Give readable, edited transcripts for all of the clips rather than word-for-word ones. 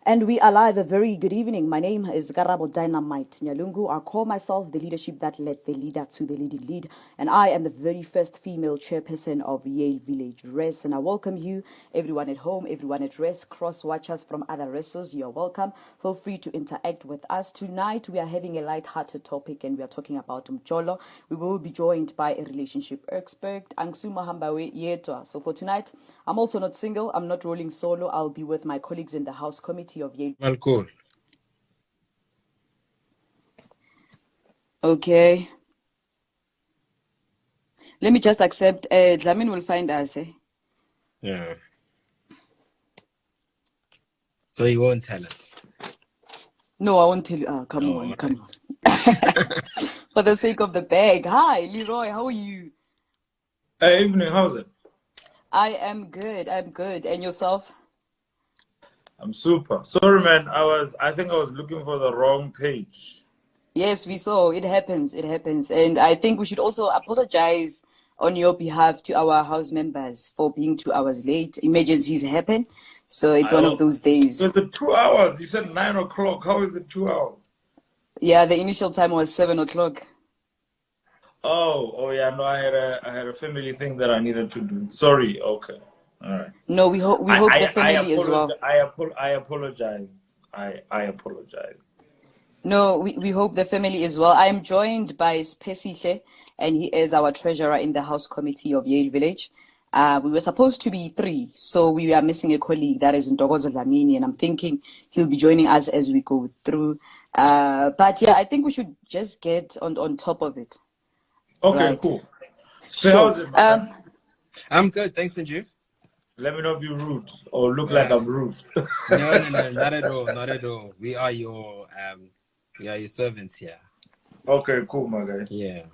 And we are live. A very good evening. My name is Garabo Dynamite Nyalungu. I call myself the leadership that led the leader to the leading lead. And I am the very first female chairperson of Yale Village Rest. And I welcome you, everyone at home, everyone at rest, cross watchers from other wrestlers. You're welcome. Feel free to interact with us. Tonight, we are having a light-hearted topic and we are talking about Mjolo. We will be joined by a relationship expert, Angsuma Hambawe Yetwa. So for tonight, I'm also not single. I'm not rolling solo. I'll be with my colleagues in the House Committee of Yale. Well, cool. Okay. Let me just accept. Dlamin will find us. Yeah. So you won't tell us? No, I won't tell you. Come on. For the sake of the bag. Hi, Leroy. How are you? Evening. How's it? I am good. And yourself? I'm super. Sorry, man. I think I was looking for the wrong page. Yes, we saw. It happens. And I think we should also apologize on your behalf to our house members for being 2 hours late. Emergencies happen. So it's one of those days. It was 2 hours. You said 9 o'clock. How is it 2 hours? Yeah, the initial time was 7 o'clock. Oh yeah. No, I had a family thing that I needed to do. Sorry. Okay. All right. No, we hope the family as well. I apologize. I apologize. No, we hope the family as well. I am joined by Spesihle, and he is our treasurer in the House Committee of Yale Village. We were supposed to be 3, so we are missing a colleague that is Ntokozo Dlamini, and I'm thinking he'll be joining us as we go through. But yeah, I think we should just get on top of it. Okay, right. Cool. Sure. I'm good, thanks, and you? Let me not be rude or look like I'm rude. No, not at all. We are your servants here. Okay, cool, my guy. Yeah.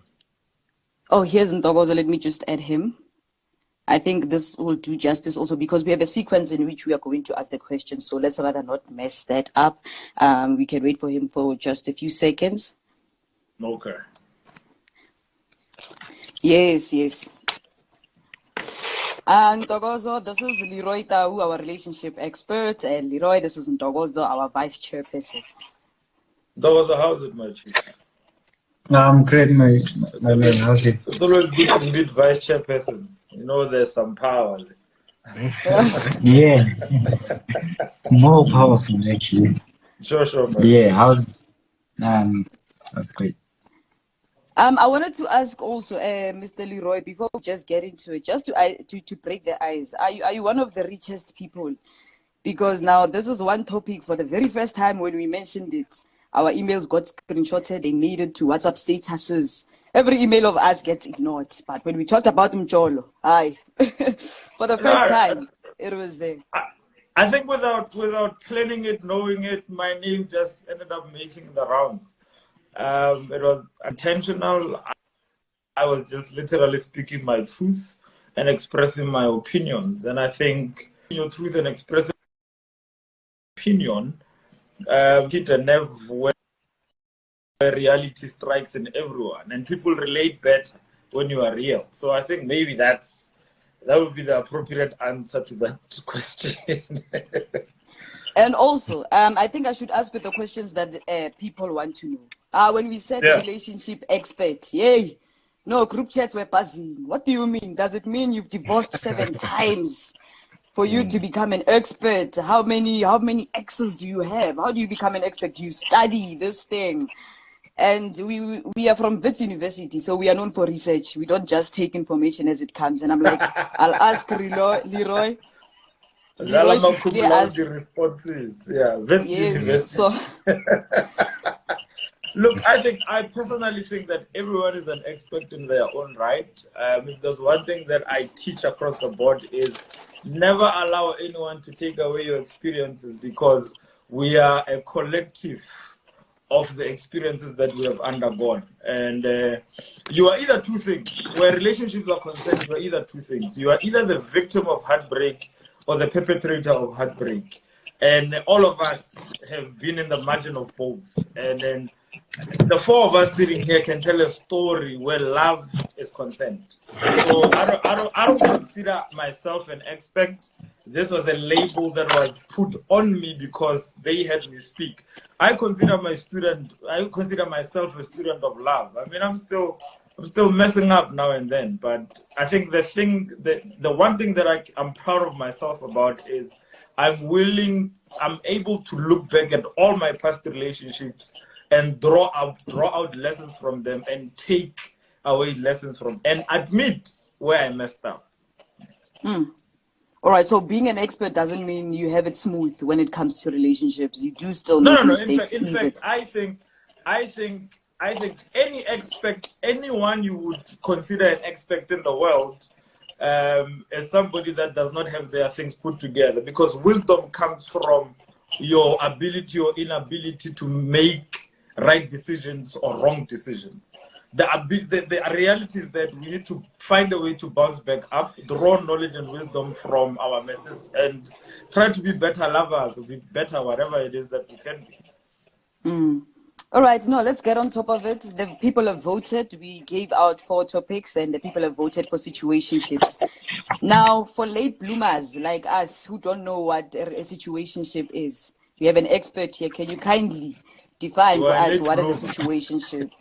Oh, here's Ntokozo. Let me just add him. I think this will do justice also because we have a sequence in which we are going to ask the questions. So let's rather not mess that up. We can wait for him for just a few seconds. Okay. Yes. Ntokozo, this is Leroy Tau, our relationship expert, and Leroy, this is Ntokozo, our vice chairperson. Ntokozo, how's it, my chief? I'm great, my man. How's it? It's always good to meet vice chairperson. You know, there's some power. Yeah, more powerful actually. Sure, man. Yeah, that's great. I wanted to ask also, Mr. Leroy, before we just get into it, just to break the ice, are you one of the richest people? Because now this is one topic for the very first time when we mentioned it. Our emails got screenshotted, they made it to WhatsApp statuses. Every email of us gets ignored. But when we talked about Mjolo, for the first time, it was there. I think without planning it, knowing it, my name just ended up making the rounds. It was intentional. I was just literally speaking my truth and expressing my opinions. And I think your truth and expressing opinion hit a nerve where reality strikes in everyone, and people relate better when you are real. So I think maybe that would be the appropriate answer to that question. And also, I think I should ask with the questions that people want to know. When we said relationship expert, yay! No, group chats were buzzing. What do you mean? Does it mean you've divorced 7 times for you to become an expert? How many exes do you have? How do you become an expert? Do you study this thing? And we are from Wits University, so we are known for research. We don't just take information as it comes. And I'm like, I'll ask Leroy. The responses. Yeah, Wits University. So. Look, I personally think that everyone is an expert in their own right. If there's one thing that I teach across the board is never allow anyone to take away your experiences, because we are a collective of the experiences that we have undergone. And you are either two things. Where relationships are concerned, you are either two things. You are either the victim of heartbreak or the perpetrator of heartbreak. And all of us have been in the margin of both. And then the 4 of us sitting here can tell a story where love is concerned. So I don't consider myself an expert. This was a label that was put on me because they had me speak. I consider myself a student of love. I mean, I'm still messing up now and then, but I think the one thing that I'm proud of myself about is I'm able to look back at all my past relationships and draw out lessons from them and take away lessons from and admit where I messed up. All right, so being an expert doesn't mean you have it smooth when it comes to relationships. You do still make mistakes. In fact, I think anyone you would consider an expert in the world as somebody that does not have their things put together, because wisdom comes from your ability or inability to make right decisions or wrong decisions. The reality is that we need to find a way to bounce back up, draw knowledge and wisdom from our messes, and try to be better lovers, or be better whatever it is that we can be. All right, no, let's get on top of it. The people have voted. We gave out 4 topics, and the people have voted for situationships. Now, for late bloomers like us who don't know what a situationship is, we have an expert here. Can you kindly define for us what is a situationship?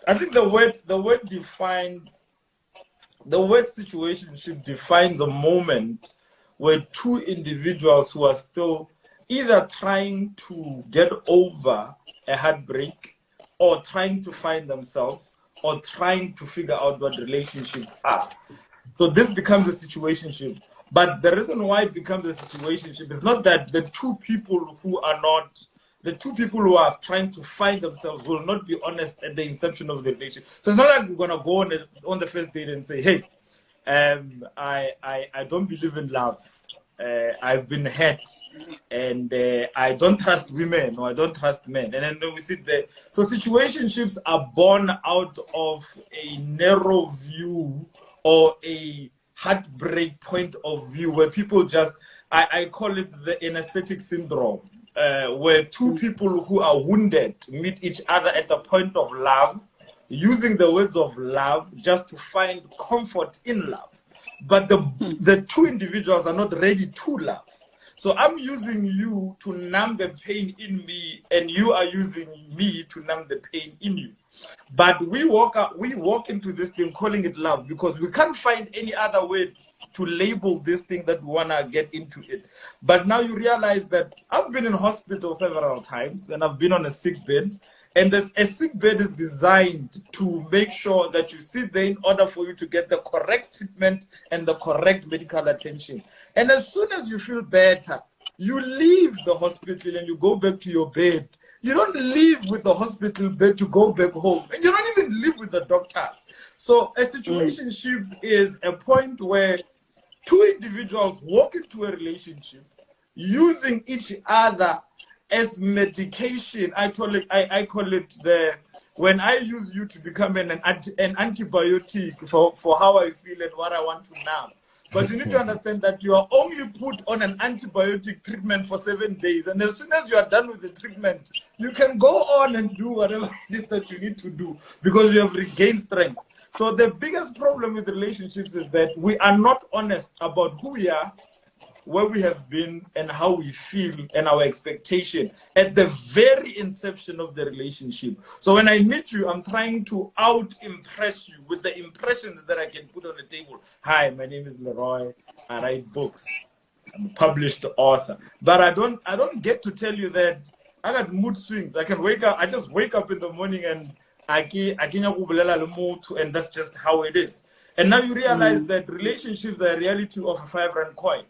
I think the word situationship defines a moment where two individuals who are still either trying to get over a heartbreak, or trying to find themselves, or trying to figure out what relationships are. So this becomes a situationship. But the reason why it becomes a situationship is not that the two people who are trying to find themselves will not be honest at the inception of the relationship. So it's not like we're gonna go on the first date and say, hey, I don't believe in love. I've been hurt, and I don't trust women, or I don't trust men. And then we sit there. So situationships are born out of a narrow view or a heartbreak point of view, where people just, I call it the anesthetic syndrome, where two people who are wounded meet each other at the point of love, using the words of love just to find comfort in love. But the two individuals are not ready to love. So I'm using you to numb the pain in me, and you are using me to numb the pain in you. But we walk into this thing calling it love, because we can't find any other way to label this thing that we want to get into it. But now you realize that I've been in hospital several times, and I've been on a sick bed. And a sick bed is designed to make sure that you sit there in order for you to get the correct treatment and the correct medical attention. And as soon as you feel better, you leave the hospital and you go back to your bed. You don't leave with the hospital bed to go back home. And you don't even live with the doctors. So a situationship is a point where two individuals walk into a relationship using each other as medication. I call it when I use you to become an antibiotic for how I feel and what I want to now. But you need to understand that you are only put on an antibiotic treatment for 7 days, and as soon as you are done with the treatment, you can go on and do whatever it is that you need to do, because you have regained strength. So the biggest problem with relationships is that we are not honest about who we are, where we have been, and how we feel, and our expectation at the very inception of the relationship. So when I meet you, I'm trying to out-impress you with the impressions that I can put on the table. Hi, my name is Leroy. I write books. I'm a published author. But I don't get to tell you that I got mood swings. I just wake up in the morning and and that's just how it is. And now you realize that relationships are a reality of a 5 rand coin.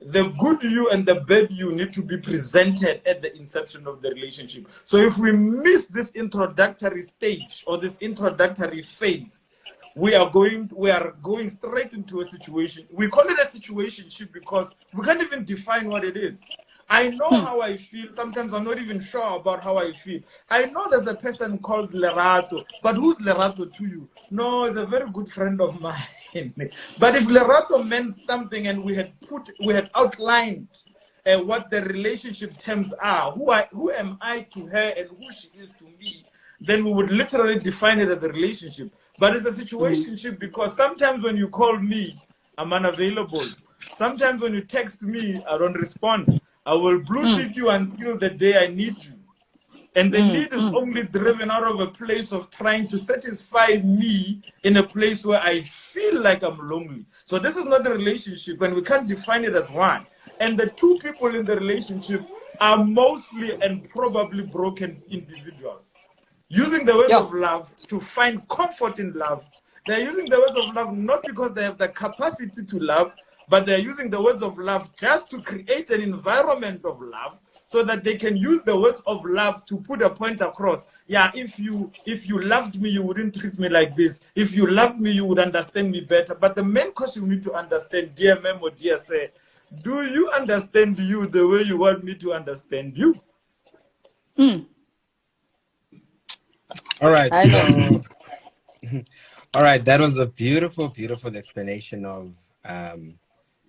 The good you and the bad you need to be presented at the inception of the relationship. So if we miss this introductory stage or this introductory phase, we are going straight into a situation. We call it a situationship because we can't even define what it is. I know how I feel. Sometimes I'm not even sure about how I feel. I know there's a person called Lerato, but who's Lerato to you? No, it's a very good friend of mine. But if Lerato meant something and we had outlined what the relationship terms are, who am I to her and who she is to me, then we would literally define it as a relationship. But it's a situationship because sometimes when you call me, I'm unavailable. Sometimes when you text me, I don't respond. I will blue tick you until the day I need you. And the need is only driven out of a place of trying to satisfy me in a place where I feel like I'm lonely. So this is not a relationship, and we can't define it as one. And the two people in the relationship are mostly and probably broken individuals, using the words of love to find comfort in love. They're using the words of love not because they have the capacity to love, but they're using the words of love just to create an environment of love, so that they can use the words of love to put a point across. Yeah, if you loved me, you wouldn't treat me like this. If you loved me, you would understand me better. But the main question we need to understand, dear Mem or dear Say, do you understand you the way you want me to understand you? All right. I know. All right. That was a beautiful, beautiful explanation of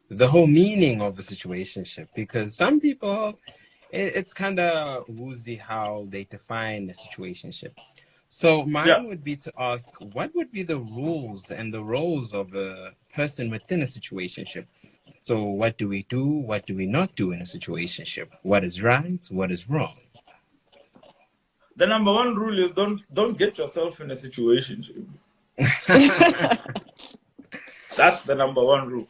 the whole meaning of the situationship, because some people, it's kind of woozy how they define a situationship. So mine would be to ask, what would be the rules and the roles of a person within a situationship? So what do we do? What do we not do in a situationship? What is right? What is wrong? The number one rule is don't get yourself in a situationship. That's the number one rule.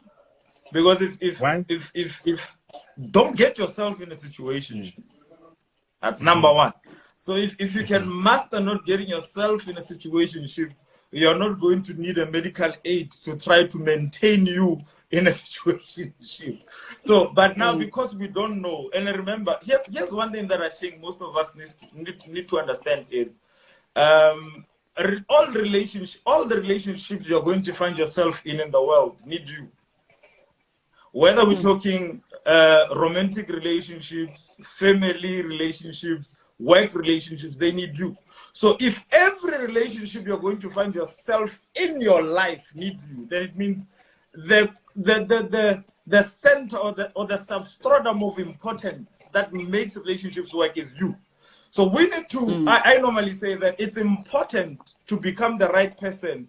Because if don't get yourself in a situation. That's number one. So if you can master not getting yourself in a situation, you're not going to need a medical aid to try to maintain you in a situation. So, but now because we don't know, and remember, here's one thing that I think most of us need to understand is all the relationships you're going to find yourself in the world need you. Whether we're talking romantic relationships, family relationships, work relationships, they need you. So if every relationship you're going to find yourself in your life needs you, then it means the center or the substratum of importance that makes relationships work is you. So we need to, I normally say that it's important to become the right person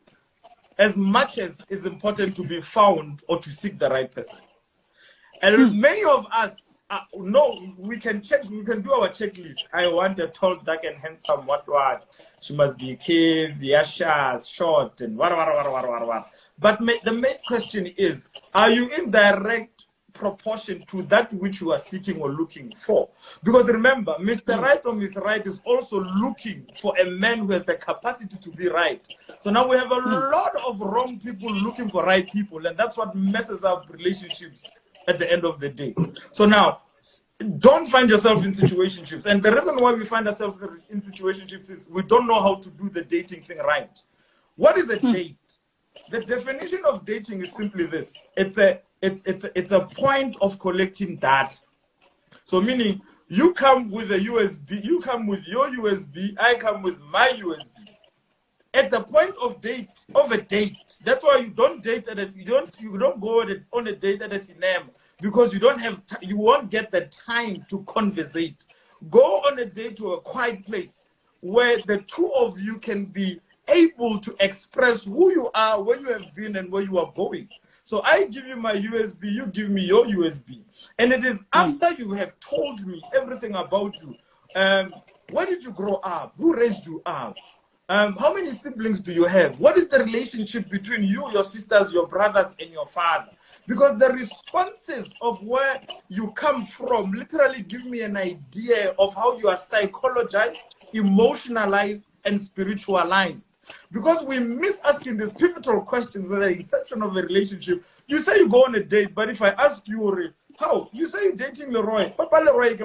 as much as it's important to be found or to seek the right person. And many of us know we can do our checklist. I want a tall, dark, and handsome, what. She must be cave, yasha, short, and what. But the main question is, are you in direct proportion to that which you are seeking or looking for? Because remember, Mr. Right or Miss Right is also looking for a man who has the capacity to be right. So now we have a lot of wrong people looking for right people, and that's what messes up relationships at the end of the day. So now, don't find yourself in situationships. And the reason why we find ourselves in situationships is we don't know how to do the dating thing right. What is a date? The definition of dating is simply this. It's a point of collecting data. So meaning, you come with a USB, you come with your USB, I come with my USB. At the point of a date, that's why you don't date you don't go on a date at a cinema, because you won't get the time to conversate. Go on a date to a quiet place where the two of you can be able to express who you are, where you have been, and where you are going. So I give you my USB, you give me your USB. And it is after you have told me everything about you. Where did you grow up? Who raised you up? How many siblings do you have? What is the relationship between you, your sisters, your brothers, and your father? Because the responses of where you come from literally give me an idea of how you are psychologized, emotionalized, and spiritualized. Because we miss asking these pivotal questions at the inception of a relationship. You say you go on a date, but if I ask you, how? You say you're dating Leroy. Papa Leroy,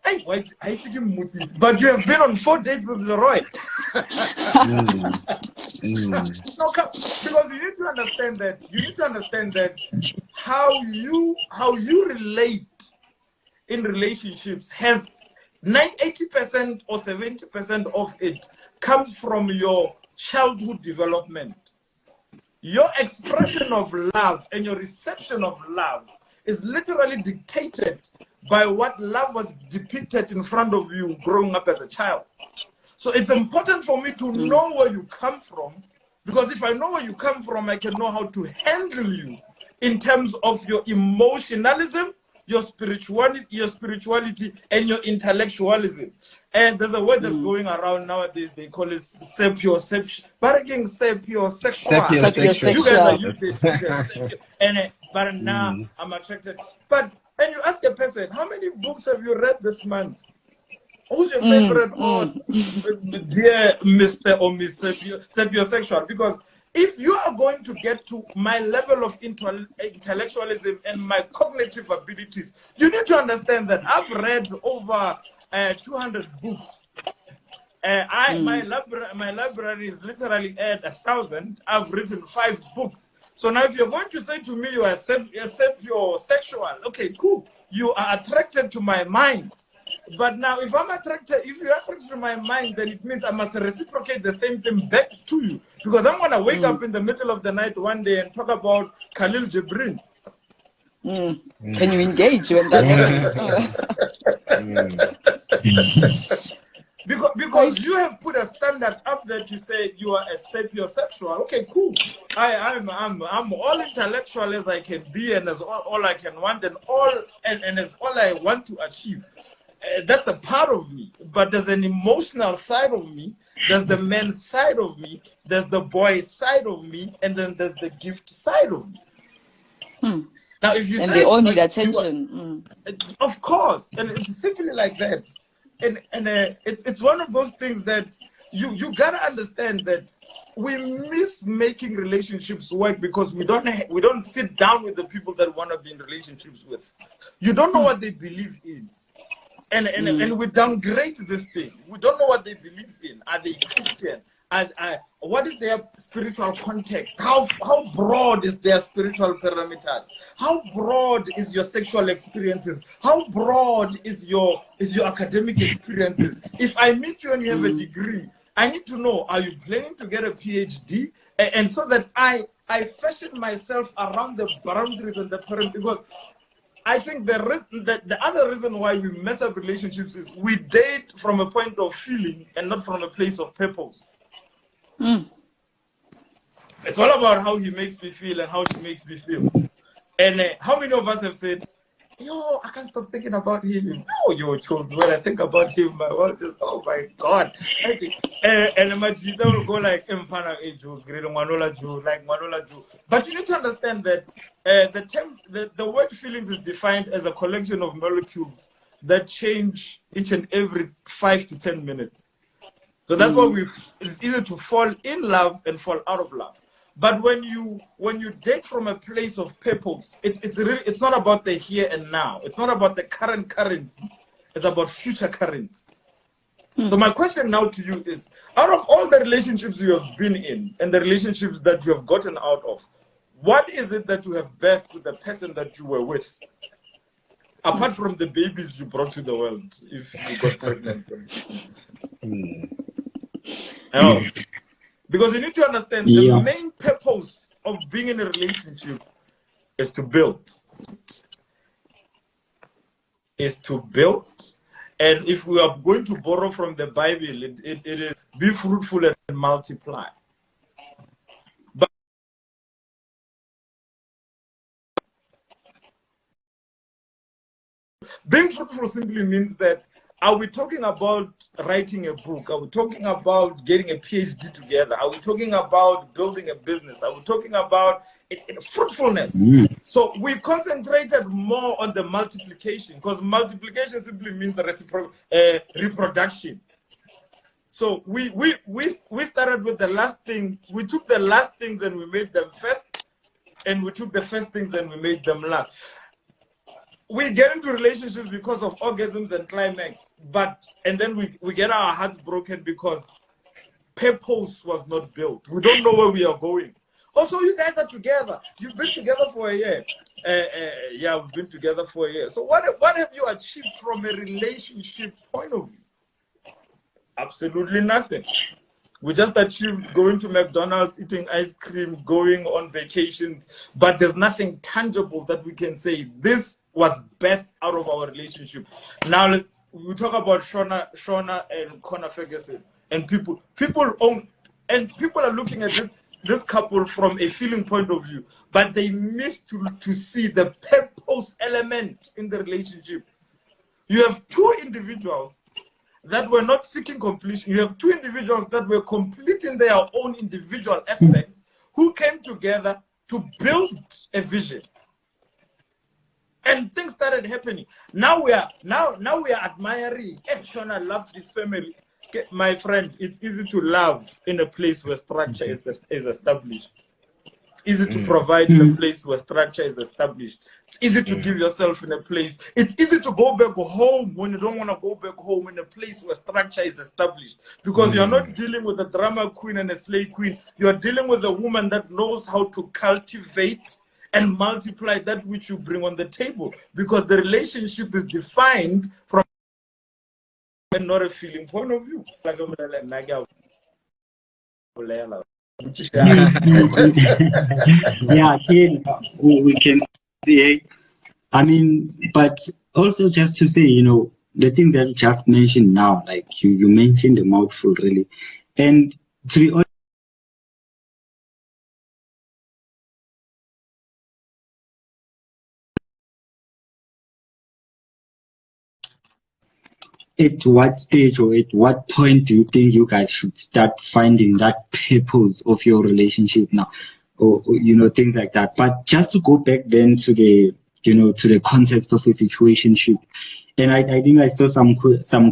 hey, wait, I think you mutis. But you have been on 4 dates with Leroy. No, because you need to understand that how you relate in relationships has 80% or 70% of it comes from your childhood development. Your expression of love and your reception of love is literally dictated by what love was depicted in front of you growing up as a child. So it's important for me to know where you come from Because if I know where you come from, I can know how to handle you in terms of your emotionalism, your spirituality, and your intellectualism. And there's a word that's going around nowadays. They call it sapiosexual. Sapiosexual. You guys are used to and but now I'm attracted. But and you ask a person, how many books have you read this month? Who's your favorite author, dear Mr. or Miss Sapiosexual? Because if you are going to get to my level of intellectualism and my cognitive abilities, you need to understand that I've read over 200 books. My library is literally at 1,000. I've written 5 books. So now if you're going to say to me you are sapiosexual, okay, cool. You are attracted to my mind. But now, if you're attracted to my mind, then it means I must reciprocate the same thing back to you. Because I'm going to wake up in the middle of the night one day and talk about Khalil Gibran. Can you engage when that Because you have put a standard up there to say you are a sapiosexual. Okay, cool. I'm all intellectual as I can be, and as all I can want, and as all I want to achieve. That's a part of me, but there's an emotional side of me, there's the man side of me, there's the boy side of me, and then there's the gift side of me. Now, if you and say, they all need attention. Of course, and it's simply like that. And it's one of those things that you gotta understand that we miss making relationships work because we don't sit down with the people that want to be in relationships with. You don't know what they believe in. And we downgrade this thing. We don't know what they believe in. Are they Christian? What is their spiritual context? How broad is their spiritual parameters? How broad is your sexual experiences? How broad is your academic experiences? If I meet you and you have a degree, I need to know, are you planning to get a PhD? And so that I fashion myself around the boundaries and the parameters. Because I think the other reason why we mess up relationships is we date from a point of feeling and not from a place of purpose. It's all about how he makes me feel and how she makes me feel. And how many of us have said, yo, I can't stop thinking about him. Oh, yo, children, when I think about him, my world is, oh my God. And my Jita will go like, but you need to understand that the word feelings is defined as a collection of molecules that change each and every 5 to 10 minutes. So that's why it's easy to fall in love and fall out of love. But when you date from a place of purpose, it's not about the here and now. It's not about the current currency. It's about future currency. So my question now to you is, out of all the relationships you have been in and the relationships that you have gotten out of, what is it that you have birthed with the person that you were with? Apart from the babies you brought to the world, if you got pregnant. Because you need to understand the main purpose of being in a relationship is to build. And if we are going to borrow from the Bible, it is be fruitful and multiply. But being fruitful simply means that, are we talking about writing a book? Are we talking about getting a PhD together? Are we talking about building a business? Are we talking about fruitfulness? So we concentrated more on the multiplication, because multiplication simply means reproduction. So we started with the last thing. We took the last things and we made them first, and we took the first things and we made them last. We get into relationships because of orgasms and climax, and then we get our hearts broken because purpose was not built. We don't know where we are going. Also, you guys are together. You've been together for a year. Yeah, we've been together for a year. So what have you achieved from a relationship point of view? Absolutely nothing. We just achieved going to McDonald's, eating ice cream, going on vacations, but there's nothing tangible that we can say this was birthed out of our relationship. Now we talk about Shona and Conor Ferguson, and people are looking at this couple from a feeling point of view, but they missed to see the purpose element in the relationship. You have two individuals that were not seeking completion. You have two individuals that were completing their own individual aspects, who came together to build a vision. And things started happening. Now we are admiring. Sean, I love this family. Okay, my friend, it's easy to love in a place where structure is established. It's easy to provide in a place where structure is established. It's easy to give yourself in a place. It's easy to go back home when you don't want to go back home in a place where structure is established. Because you're not dealing with a drama queen and a slave queen. You're dealing with a woman that knows how to cultivate and multiply that which you bring on the table. Because the relationship is defined from and not a feeling point of view. Yeah, again, we can say, I mean, but also just to say, you know, the things that you just mentioned now, like you mentioned a mouthful, really. And to be honest, at what stage or at what point do you think you guys should start finding that purpose of your relationship now? Or you know, things like that. But just to go back then to the, you know, to the context of a situationship. And I think I saw some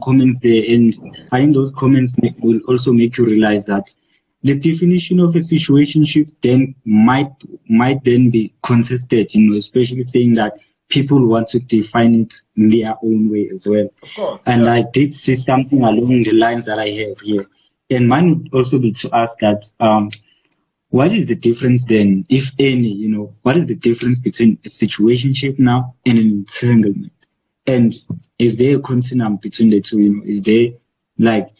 comments there, and I think those comments will also make you realize that the definition of a situationship then might then be contested, you know, especially saying that people want to define it in their own way as well. Of course, and I did see something along the lines that I have here. And mine would also be to ask that, what is the difference then, if any, you know, what is the difference between a situationship now and an entanglement? And is there a continuum between the two? You know, is there like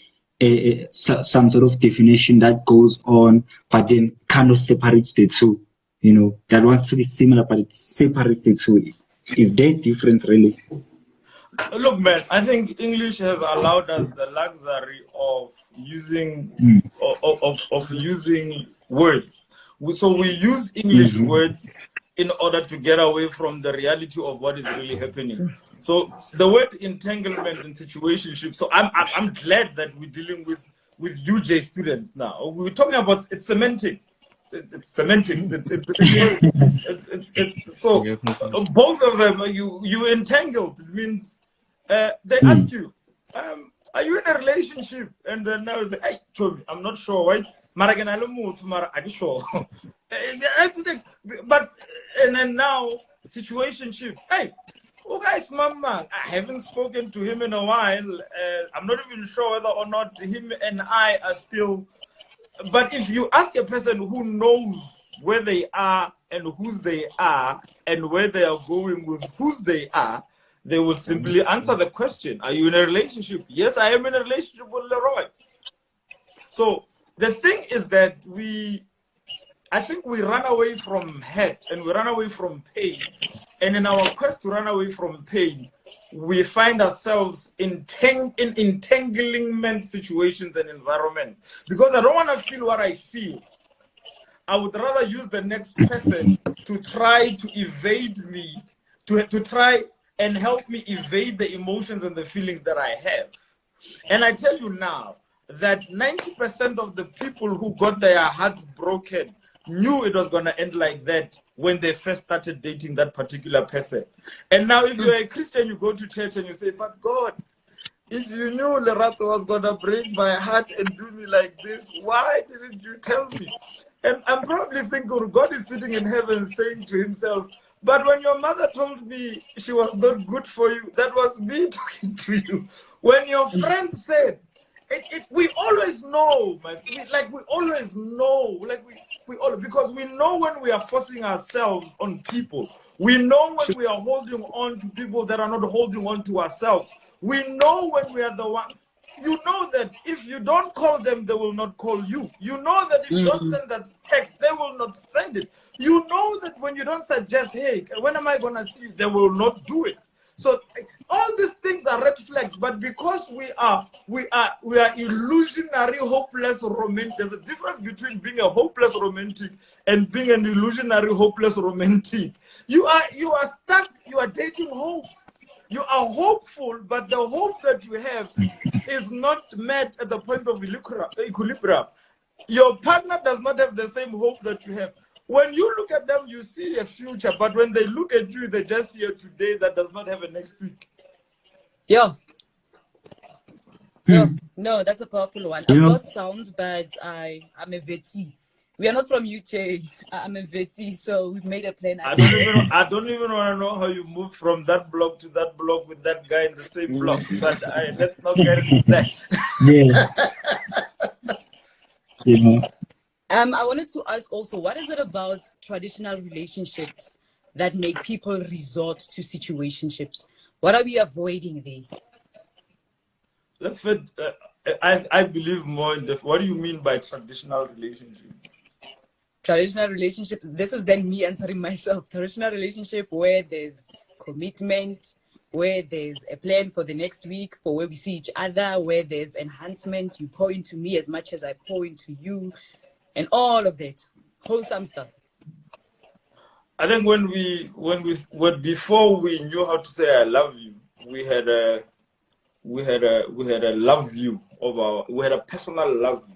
some sort of definition that goes on, but then kind of separates the two? You know, that wants to be similar, but it separates the two. Is there a difference really? Look, man, I think English has allowed us the luxury of using of using words. So we use English words in order to get away from the reality of what is really happening. So the word entanglement and situationship. So I'm glad that we're dealing with UJ students now. We're talking about it's semantics. It's semantics. So both of them you entangled. It means they ask you, are you in a relationship? And then now it's like, hey, Tommy, I'm not sure, right? But and then now situationship. Hey, oh guys, mama, I haven't spoken to him in a while. I'm not even sure whether or not him and I are still. But if you ask a person who knows where they are and whose they are and where they are going with whose they are, they will simply answer the question, are you in a relationship? Yes, I am in a relationship with Leroy. So the thing is that I think we run away from hurt and we run away from pain. And in our quest to run away from pain, we find ourselves in entanglement situations and environment. Because I don't want to feel what I feel. I would rather use the next person to try to evade me, to try and help me evade the emotions and the feelings that I have. And I tell you now that 90% of the people who got their hearts broken knew it was going to end like that when they first started dating that particular person. And now if you're a Christian, you go to church and you say, but God, if you knew Lerato was going to break my heart and do me like this, why didn't you tell me? And I'm probably thinking God is sitting in heaven saying to himself, but when your mother told me she was not good for you, that was me talking to you. When your friend said, we always know, we always know, because we know when we are forcing ourselves on people. We know when we are holding on to people that are not holding on to ourselves. We know when we are the one. You know that if you don't call them, they will not call you. You know that if you don't send that text, they will not send it. You know that when you don't suggest, hey, when am I going to see you, they will not do it. So all these things are red flags, but because we are illusionary, hopeless romantic. There's a difference between being a hopeless romantic and being an illusionary, hopeless romantic. You are stuck. You are dating hope. You are hopeful, but the hope that you have is not met at the point of equilibrium. Your partner does not have the same hope that you have. When you look at them, you see a future, but when they look at you, they just see a today that does not have a next week. Yeah. No, that's a powerful one. I've lost sound, but I'm a Veti. We are not from UK. I'm a Veti, so we've made a plan. I don't even want to know how you moved from that block to that block with that guy in the same block. But let's not get into that. Yeah. I wanted to ask also, what is it about traditional relationships that make people resort to situationships? What are we avoiding there? Let's fit. I believe more in what do you mean by traditional relationships? Traditional relationships, this is then me answering myself. Traditional relationship where there's commitment, where there's a plan for the next week, for where we see each other, where there's enhancement, you pour into me as much as I pour into you, and all of that wholesome stuff. I think when before we knew how to say I love you, we had a love view we had a personal love view.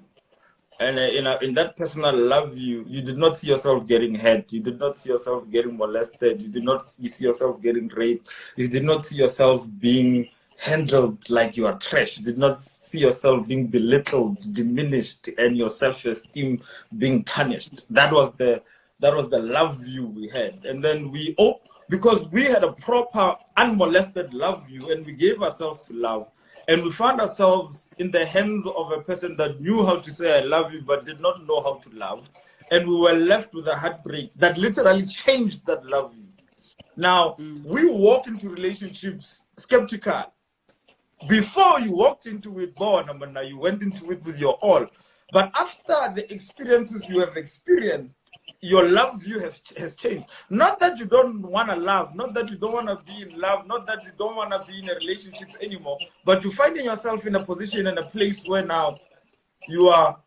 And in that personal love view, you did not see yourself getting hurt. You did not see yourself getting molested. You did not see yourself getting raped. You did not see yourself being handled like you are trash. You did not see yourself being belittled, diminished, and your self-esteem being tarnished. That was the love view we had. And then because we had a proper unmolested love view, and we gave ourselves to love. And we found ourselves in the hands of a person that knew how to say I love you but did not know how to love. And we were left with a heartbreak that literally changed that love you. Now, we walk into relationships skeptical. Before you walked into it, you went into it with your all. But after the experiences you have experienced, your love view has changed. Not that you don't want to love, not that you don't want to be in love, not that you don't want to be in a relationship anymore, but you're finding yourself in a position and a place where now you are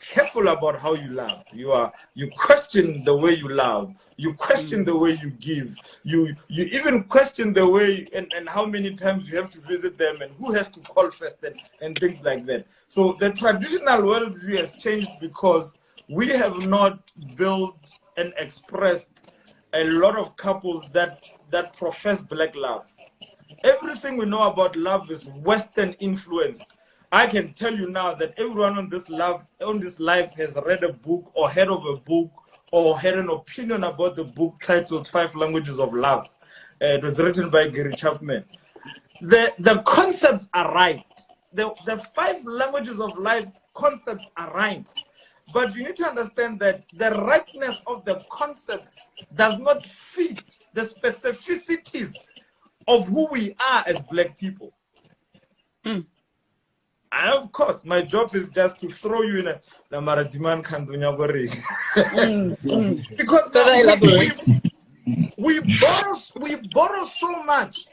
careful about how you love. You question the way you love. You question the way you give. You even question the way and how many times you have to visit them and who has to call first and things like that. So the traditional worldview has changed because we have not built and expressed a lot of couples that profess black love. Everything we know about love is Western influenced. I can tell you now that everyone on this life has read a book or heard of a book or had an opinion about the book titled 5 Languages of Love. It was written by Gary Chapman. The concepts are right. The 5 languages of life concepts are right. But you need to understand that the rightness of the concepts does not fit the specificities of who we are as black people. And of course, my job is just to throw you in a Maradiman because we borrow so much.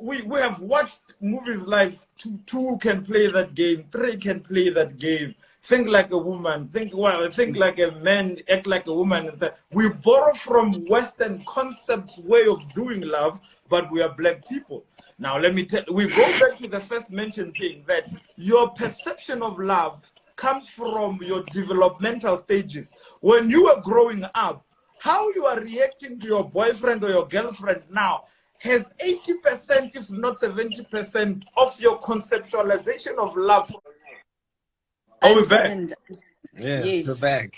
We have watched movies like two can play that game, 3 can play that game. Think like a woman, think like a man, act like a woman. We borrow from Western concepts, way of doing love, but we are black people. Now, let me tell you, we go back to the first mentioned thing, that your perception of love comes from your developmental stages. When you were growing up, how you are reacting to your boyfriend or your girlfriend now has 80%, if not 70%, of your conceptualization of love. Oh, we're back. Yes, we're back.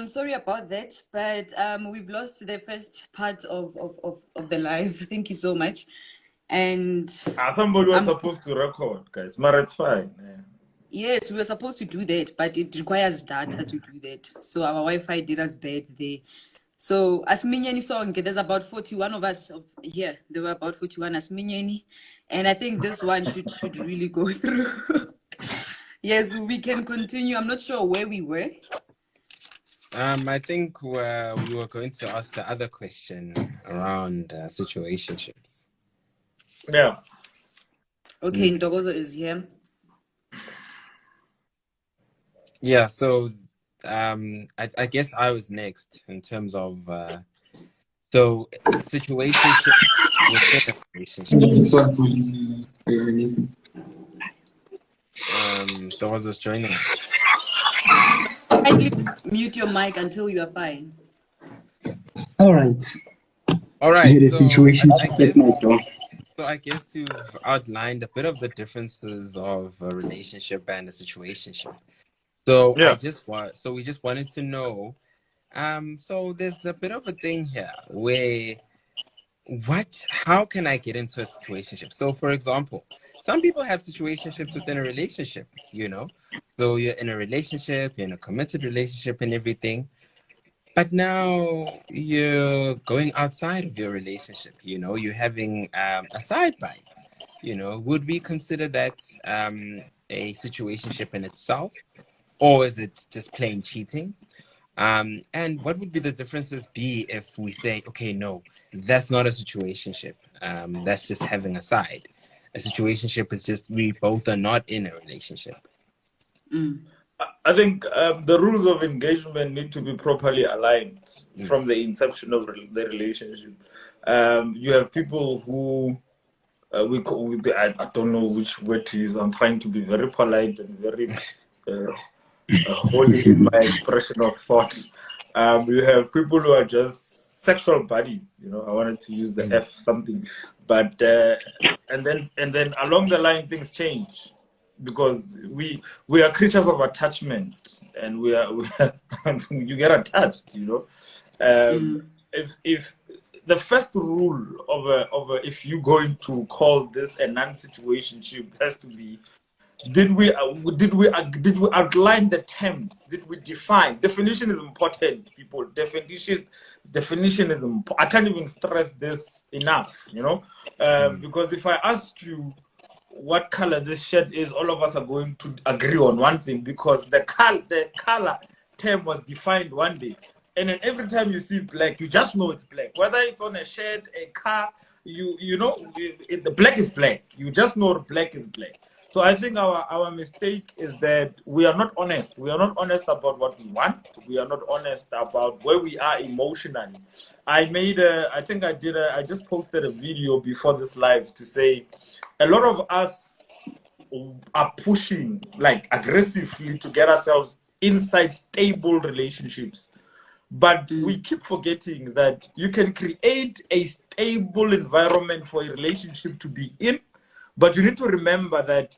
Sorry about that, but we've lost the first part of the live. Thank you so much. And somebody was supposed to record, guys, but it's fine. Yes, we were supposed to do that, but it requires data to do that. So our Wi-Fi did us bad there. So Asminyeni song, there's about 41 of us here. There were about 41 Asminyeni, and I think this one should really go through. Yes, we can continue. I'm not sure where we were. I think we were going to ask the other question around situationships. Yeah. Okay, Ndogozo is here. Yeah, so I guess I was next in terms of so situationship within a relationship. Ndogozo was joining us. Kindly mute your mic until you are fine. All right. All right, The so situation I at guess my door. so. I guess you've outlined a bit of the differences of a relationship and a situationship. So Yeah. we just wanted to know. So there's a bit of a thing here where how can I get into a situationship? So for example, some people have situationships within a relationship, you know. So you're in a relationship, you're in a committed relationship and everything. But now you're going outside of your relationship, you know, you're having a side bite. You know, would we consider that a situationship in itself, or is it just plain cheating? And what would be the differences be if we say, okay, no, that's not a situationship. That's just having a side. A situationship is just we both are not in a relationship. I think the rules of engagement need to be properly aligned from the inception of the relationship. You have people who I don't know which word to use. I'm trying to be very polite and very holy in my expression of thought. You have people who are just sexual buddies. You know, I wanted to use the F something, but and then along the line things change, because we are creatures of attachment, and we are you get attached. You know, if the first rule of a if you're going to call this a non-situationship has to be, did we outline the terms? Did we define? Definition is important, people. Definition is important. I can't even stress this enough, you know, because if I ask you what color this shirt is, all of us are going to agree on one thing, because the color term was defined one day, and then every time you see black, you just know it's black. Whether it's on a shirt, a car, you know, the black is black. You just know black is black. So I think our mistake is that we are not honest. We are not honest about what we want. We are not honest about where we are emotionally. I just posted a video before this live to say a lot of us are pushing like aggressively to get ourselves inside stable relationships. But we keep forgetting that you can create a stable environment for a relationship to be in, but you need to remember that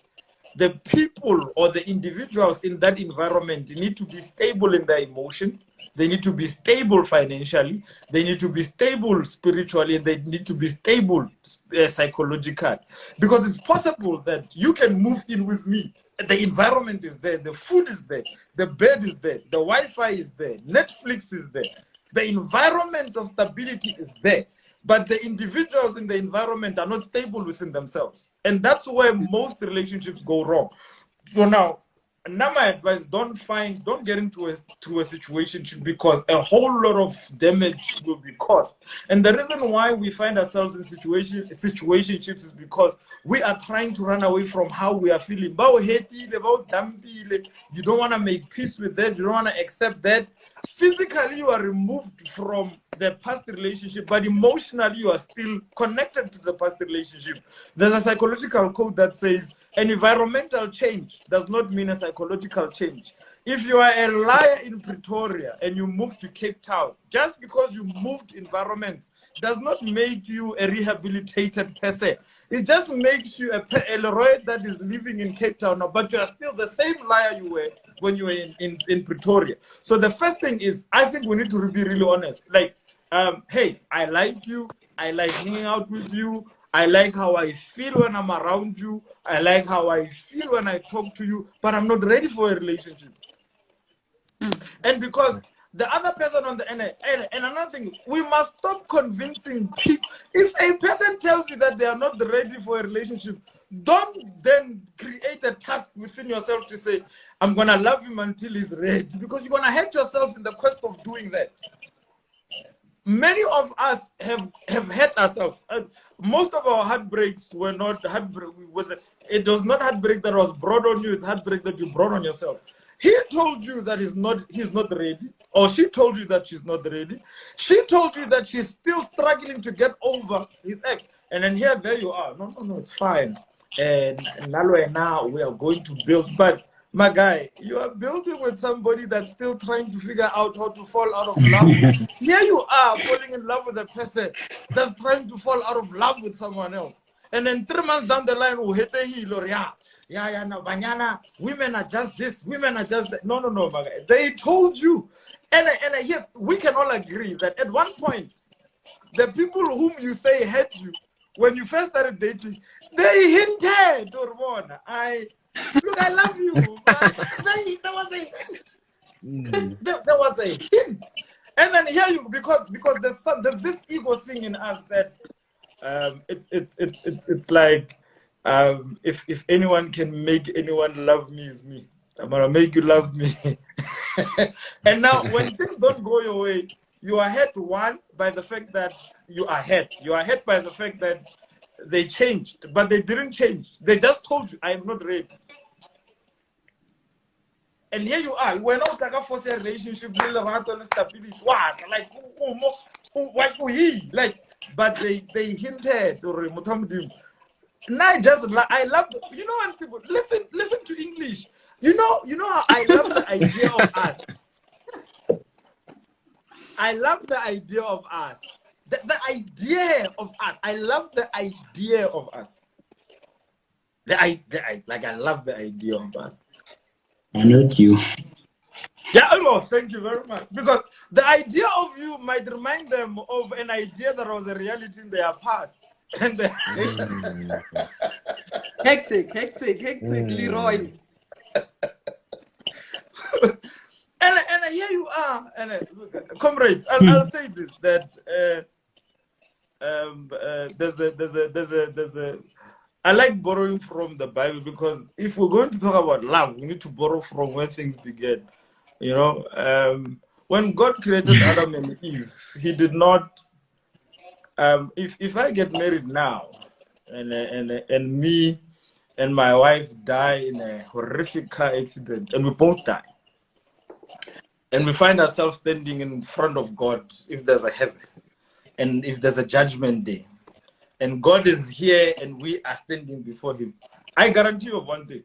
the people or the individuals in that environment need to be stable in their emotion. They need to be stable financially. They need to be stable spiritually, and they need to be stable psychologically. Because it's possible that you can move in with me. The environment is there. The food is there. The bed is there. The Wi-Fi is there. Netflix is there. The environment of stability is there. But the individuals in the environment are not stable within themselves. And that's where most relationships go wrong. So now my advice, don't get into a situation, because a whole lot of damage will be caused. And the reason why we find ourselves in situationships is because we are trying to run away from how we are feeling. You don't want to make peace with that. You don't want to accept that. Physically, you are removed from the past relationship, but emotionally, you are still connected to the past relationship. There's a psychological code that says an environmental change does not mean a psychological change. If you are a liar in Pretoria and you move to Cape Town, just because you moved environments does not make you a rehabilitated person. It just makes you a Leroy that is living in Cape Town now, but you are still the same liar you were when you were in Pretoria. So the first thing is, I think we need to be really honest. Like, hey, I like you. I like hanging out with you. I like how I feel when I'm around you. I like how I feel when I talk to you, but I'm not ready for a relationship. And because the other person on the end, and another thing, we must stop convincing people. If a person tells you that they are not ready for a relationship, don't then create a task within yourself to say, I'm going to love him until he's ready, because you're going to hurt yourself in the quest of doing that. Many of us have hurt ourselves. Most of our heartbreaks were not heartbreak. It was not heartbreak that was brought on you. It's heartbreak that you brought on yourself. He told you that he's not ready, or she told you that she's not ready. She told you that she's still struggling to get over his ex. And then there you are. No, it's fine. And now we are going to build. But my guy, you are building with somebody that's still trying to figure out how to fall out of love. Here you are falling in love with a person that's trying to fall out of love with someone else. And then 3 months down the line, no, banyana, women are just this, women are just that. No, my guy. They told you. And yes, we can all agree that at one point, the people whom you say hate you, when you first started dating, they hinted, Urbona, I love you. But there was a hint. There was a hint. And then here you, because there's this ego thing in us that it's like, if anyone can make anyone love me, is me. I'm gonna make you love me. And now when things don't go your way, you are hurt, one, by the fact that you are hurt. You are hurt by the fact that they changed, but they didn't change. They just told you, I am not ready. And here you are. We're not like a forced relationship, stability. What? Like, but they hinted, or now I love you know, when people listen to English. You know how I love the idea of us. I love the idea of us. The idea of us. I love the idea of us. I love the idea of us. Not you. Yeah, well, thank you very much. Because the idea of you might remind them of an idea that was a reality in their past. And hectic, Leroy. And here you are, and comrades. I'll say this, that there's a. I like borrowing from the Bible, because if we're going to talk about love, we need to borrow from where things began. You know, when God created Adam and Eve, He did not. If I get married now, and me and my wife die in a horrific car accident, and we both die, and we find ourselves standing in front of God, if there's a heaven, and if there's a judgment day, and God is here and we are standing before Him, I guarantee you of one thing: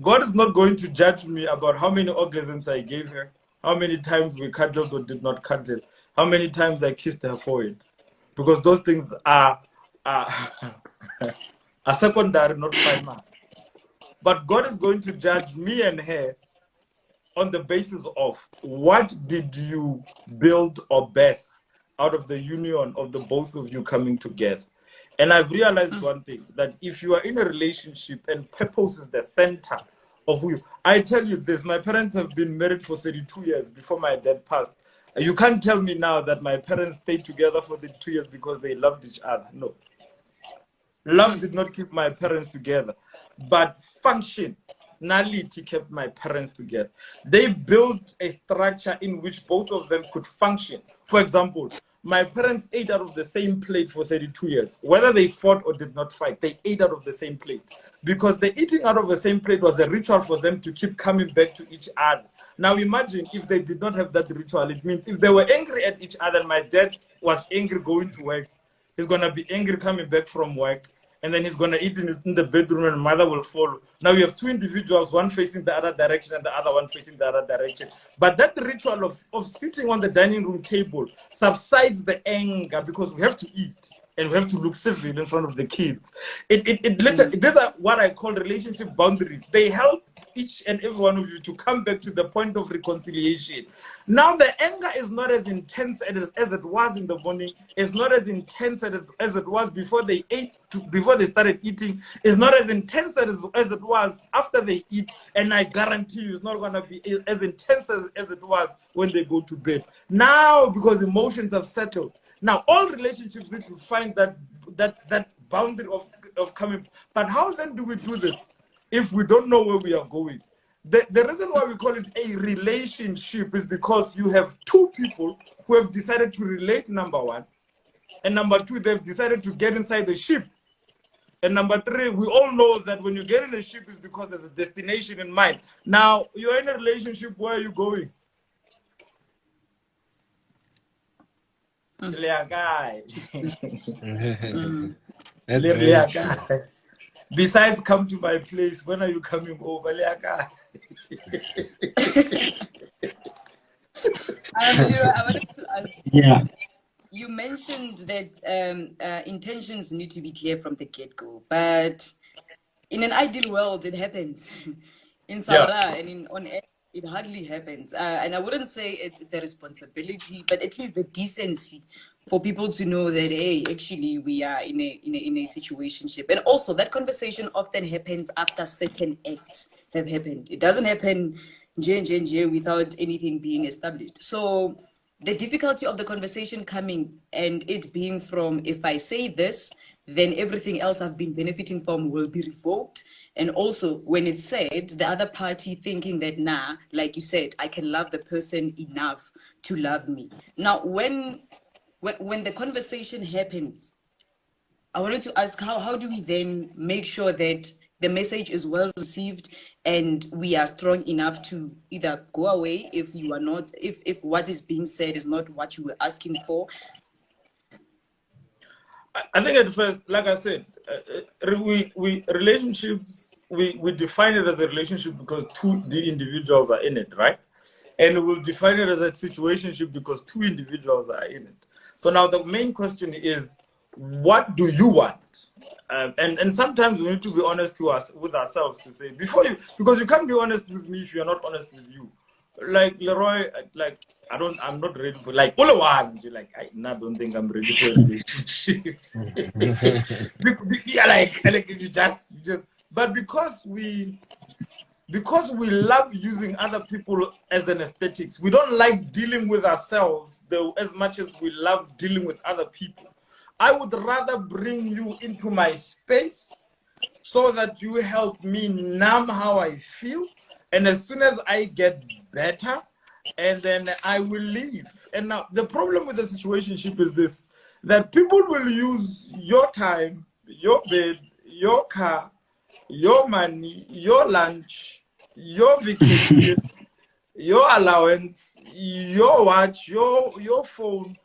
God is not going to judge me about how many orgasms I gave her, how many times we cuddled or did not cuddle, how many times I kissed her forehead, because those things are secondary, not primary. But God is going to judge me and her on the basis of what did you build or birth out of the union of the both of you coming together. And I've realized one thing, that if you are in a relationship and purpose is the center of who you, I tell you this, my parents have been married for 32 years before my dad passed. You can't tell me now that my parents stayed together for the 2 years because they loved each other. No. Love did not keep my parents together, but functionality kept my parents together. They built a structure in which both of them could function. For example, my parents ate out of the same plate for 32 years. Whether they fought or did not fight, they ate out of the same plate. Because the eating out of the same plate was a ritual for them to keep coming back to each other. Now imagine if they did not have that ritual. It means if they were angry at each other, my dad was angry going to work, he's going to be angry coming back from work, and then he's going to eat in the bedroom and mother will follow. Now you have two individuals, one facing the other direction and the other one facing the other direction. But that ritual of sitting on the dining room table subsides the anger, because we have to eat and we have to look civil in front of the kids. These are what I call relationship boundaries. They help each and every one of you to come back to the point of reconciliation. Now the anger is not as intense as it was in the morning. It's not as intense as it was before they before they started eating. It's not as intense as it was after they eat. And I guarantee you it's not going to be as intense as it was when they go to bed. Now, because emotions have settled, now all relationships need to find that boundary of of coming. But how then do we do this if we don't know where we are going? The reason why we call it a relationship is because you have two people who have decided to relate, number one. And number two, they've decided to get inside the ship. And number three, we all know that when you get in a ship, it's because there's a destination in mind. Now, you're in a relationship, where are you going? Guy. That's very true. Besides, come to my place. When are you coming over? Leroy, I wanted to ask. Yeah. You mentioned that intentions need to be clear from the get-go, but in an ideal world, it happens. In Saura and on air, it hardly happens. And I wouldn't say it's a responsibility, but at least the decency for people to know that, hey, actually we are in a situationship. And also that conversation often happens after certain acts have happened. It doesn't happen without anything being established. So the difficulty of the conversation coming and it being from, if I say this, then everything else I've been benefiting from will be revoked. And also when it's said, the other party thinking that, nah, like you said, I can love the person enough to love me. Now, when the conversation happens, I wanted to ask, how do we then make sure that the message is well received and we are strong enough to either go away if you are not, if what is being said is not what you were asking for? I think at first, like I said, relationships, we define it as a relationship because the individuals are in it, right? And we'll define it as a situationship because two individuals are in it. So now the main question is, what do you want? And sometimes we need to be honest with ourselves to say, because you can't be honest with me if you're not honest with you. Like Leroy, I'm not ready for, like, all one. You're like, I don't think I'm ready for a relationship. You just, but because we love using other people as an aesthetics, we don't like dealing with ourselves as much as we love dealing with other people. I would rather bring you into my space so that you help me numb how I feel. And as soon as I get better, and then I will leave. And now the problem with the situationship is this, that people will use your time, your bed, your car, your money, your lunch, your vacation, your allowance, your watch, your phone,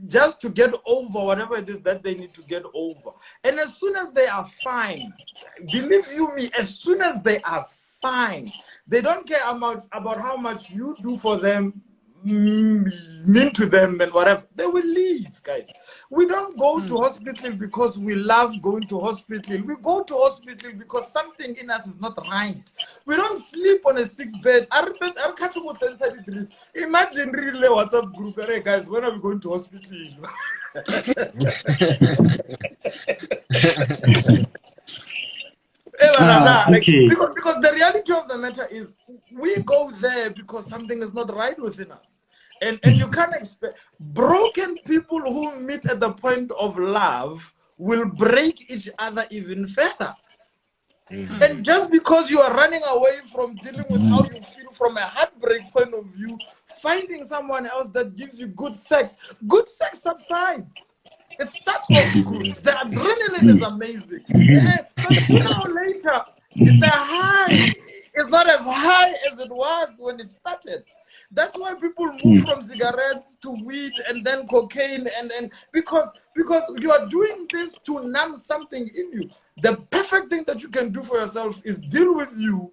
just to get over whatever it is that they need to get over. And as soon as they are fine, believe you me, as soon as they are fine, they don't care about how much you do for them, mean to them and whatever. They will leave, guys. We don't go to hospital because we love going to hospital. We go to hospital because something in us is not right. We don't sleep on a sick bed. Imagine really WhatsApp group, hey guys, when are we going to hospital? Because the reality of the matter is we go there because something is not right within us. And you can't expect, broken people who meet at the point of love will break each other even further. And just because you are running away from dealing with how you feel from a heartbreak point of view, finding someone else that gives you good sex subsides. It starts off good. The adrenaline is amazing. But sooner or later, the high is not as high as it was when it started. That's why people move from cigarettes to weed and then cocaine, and because you are doing this to numb something in you. The perfect thing that you can do for yourself is deal with you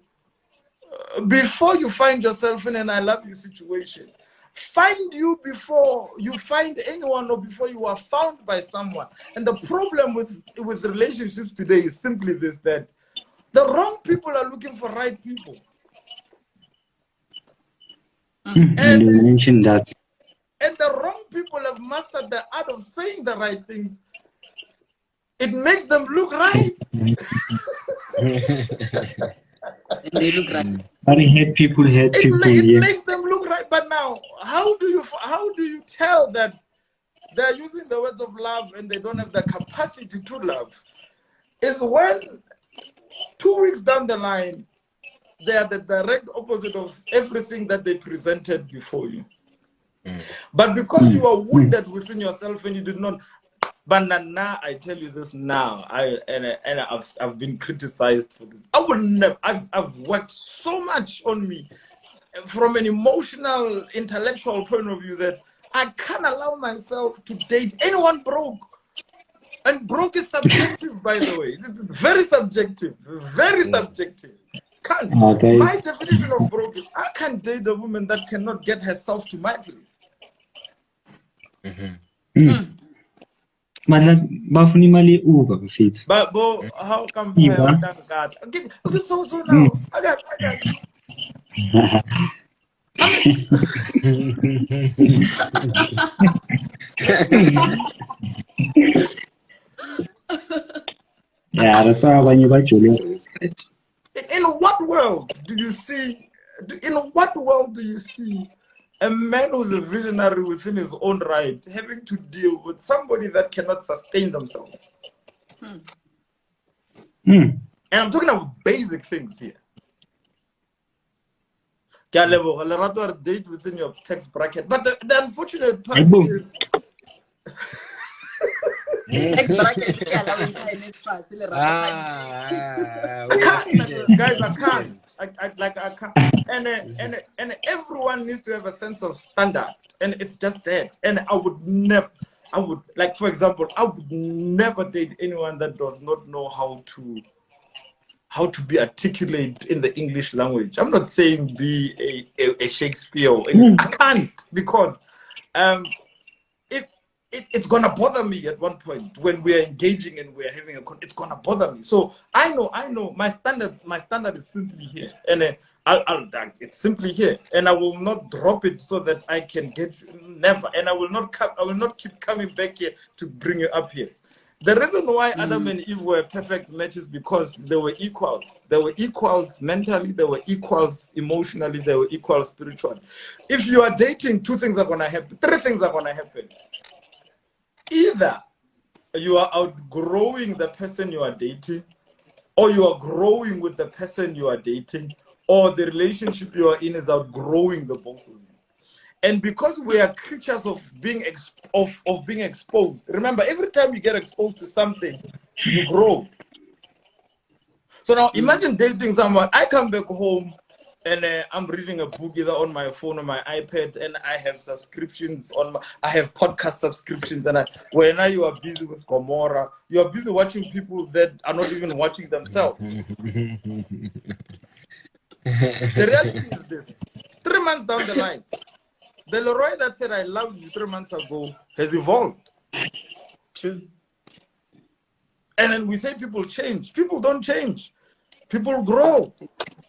before you find yourself in an I love you situation. Find you before you find anyone or before you are found by someone. And the problem with relationships today is simply this, that the wrong people are looking for right people. And you mentioned that. And the wrong people have mastered the art of saying the right things. It makes them look right. They look right. But hate people. It makes them look right. But now, how do you tell that they're using the words of love and they don't have the capacity to love is when 2 weeks down the line, they are the direct opposite of everything that they presented before you. But because you are wounded within yourself and you did not, but now I tell you this now, I've been criticized for this. I will never. I've worked so much on me from an emotional, intellectual point of view that I can't allow myself to date anyone broke. And broke is subjective, by the way. It's very subjective. Very subjective. Can't. My definition of broke is I can't date a woman that cannot get herself to my place. Bafuni mali Uber bafethu. But how come I have done that? Okay, so now I got. Yeah, that's why when you buy Mjolo. In what world do you see? In what world do you see a man who's a visionary within his own right having to deal with somebody that cannot sustain themselves? And I'm talking about basic things here. Date within your tax bracket. But the unfortunate part is Next bracket, I can't, guys. I can't. I can't. And everyone needs to have a sense of standard, and it's just that. And I would never. Like, for example, I would never date anyone that does not know how to be articulate in the English language. I'm not saying be a Shakespeare. I can't, because it's gonna bother me at one point when we're engaging and we're having it's gonna bother me. So I know my standard is simply here, and it's simply here, and I will not drop it so that I can get never, and I will not keep coming back here to bring you up here. The reason why Adam and Eve were perfect matches because they were equals. They were equals mentally, they were equals emotionally, they were equals spiritually. If you are dating, 2 things are gonna happen, 3 things are gonna happen. Either you are outgrowing the person you are dating, or you are growing with the person you are dating, or the relationship you are in is outgrowing the both of you. And because we are creatures of being exposed. Remember, every time you get exposed to something, you grow. So now imagine dating someone. I come back home and I'm reading a book either on my phone or my iPad, and I have subscriptions I have podcast subscriptions, and when you are busy with Gomorrah, you are busy watching people that are not even watching themselves. The reality is this: 3 months down the line, the Leroy that said I love you 3 months ago has evolved. True. And then we say people change. People don't change. People grow.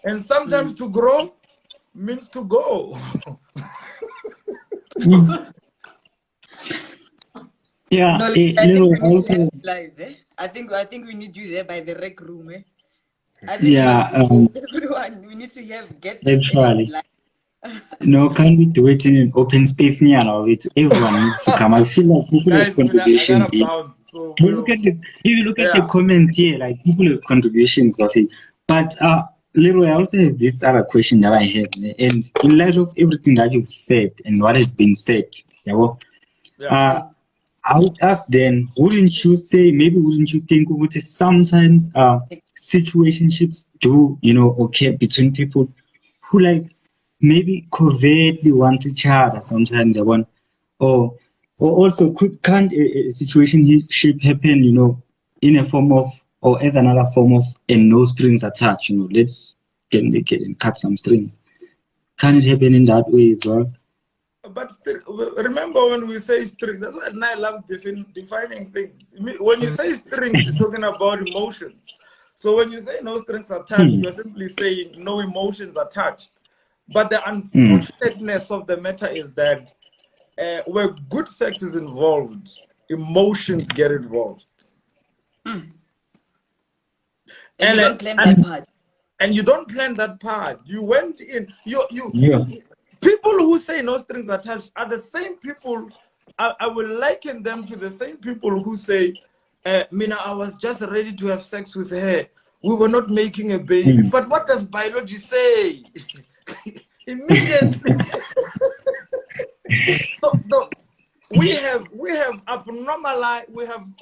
And sometimes to grow means to go. Yeah, No, I think we need to have live, eh? I think we need you there by the rec room, eh? I think everyone, we need to get this actually. live. No, can we do it in an open space near now? Everyone needs to come. I feel like people have contributions here. So if you look at the comments here, like people have contributions of it. But Leroy, I also have this other question that I have, and in light of everything that you've said and what has been said, I would ask then, wouldn't you think sometimes situationships do, occur between people who like maybe covertly want each other sometimes, or also can't a situationship happen, in a form of, or as another form of a no strings attached, let's get naked and cut some strings. Can it happen in that way as well? But remember when we say strings, that's why I love defining things. When you say strings, you're talking about emotions. So when you say no strings attached, you're simply saying no emotions attached. But the unfortunateness of the matter is that where good sex is involved, emotions get involved. And you don't plan that part. And you don't plan that part. You went in. People who say no strings attached are the same people I will liken them to the same people who say, Mina, I was just ready to have sex with her. We were not making a baby. But what does biology say? Immediately. We have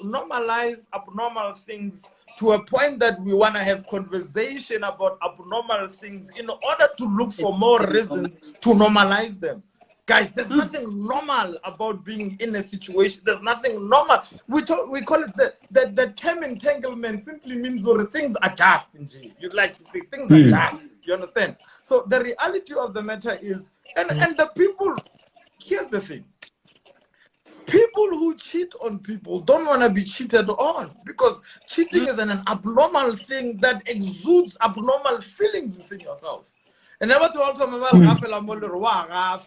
normalized abnormal things to a point that we want to have conversation about abnormal things in order to look for more reasons to normalize them. Guys, there's nothing normal about being in a situation. There's nothing normal. We call it the term entanglement simply means things adjust. You like things adjust. You understand? So the reality of the matter is, and the people. Here's the thing. People who cheat on people don't want to be cheated on, because cheating is an abnormal thing that exudes abnormal feelings within yourself. And never to also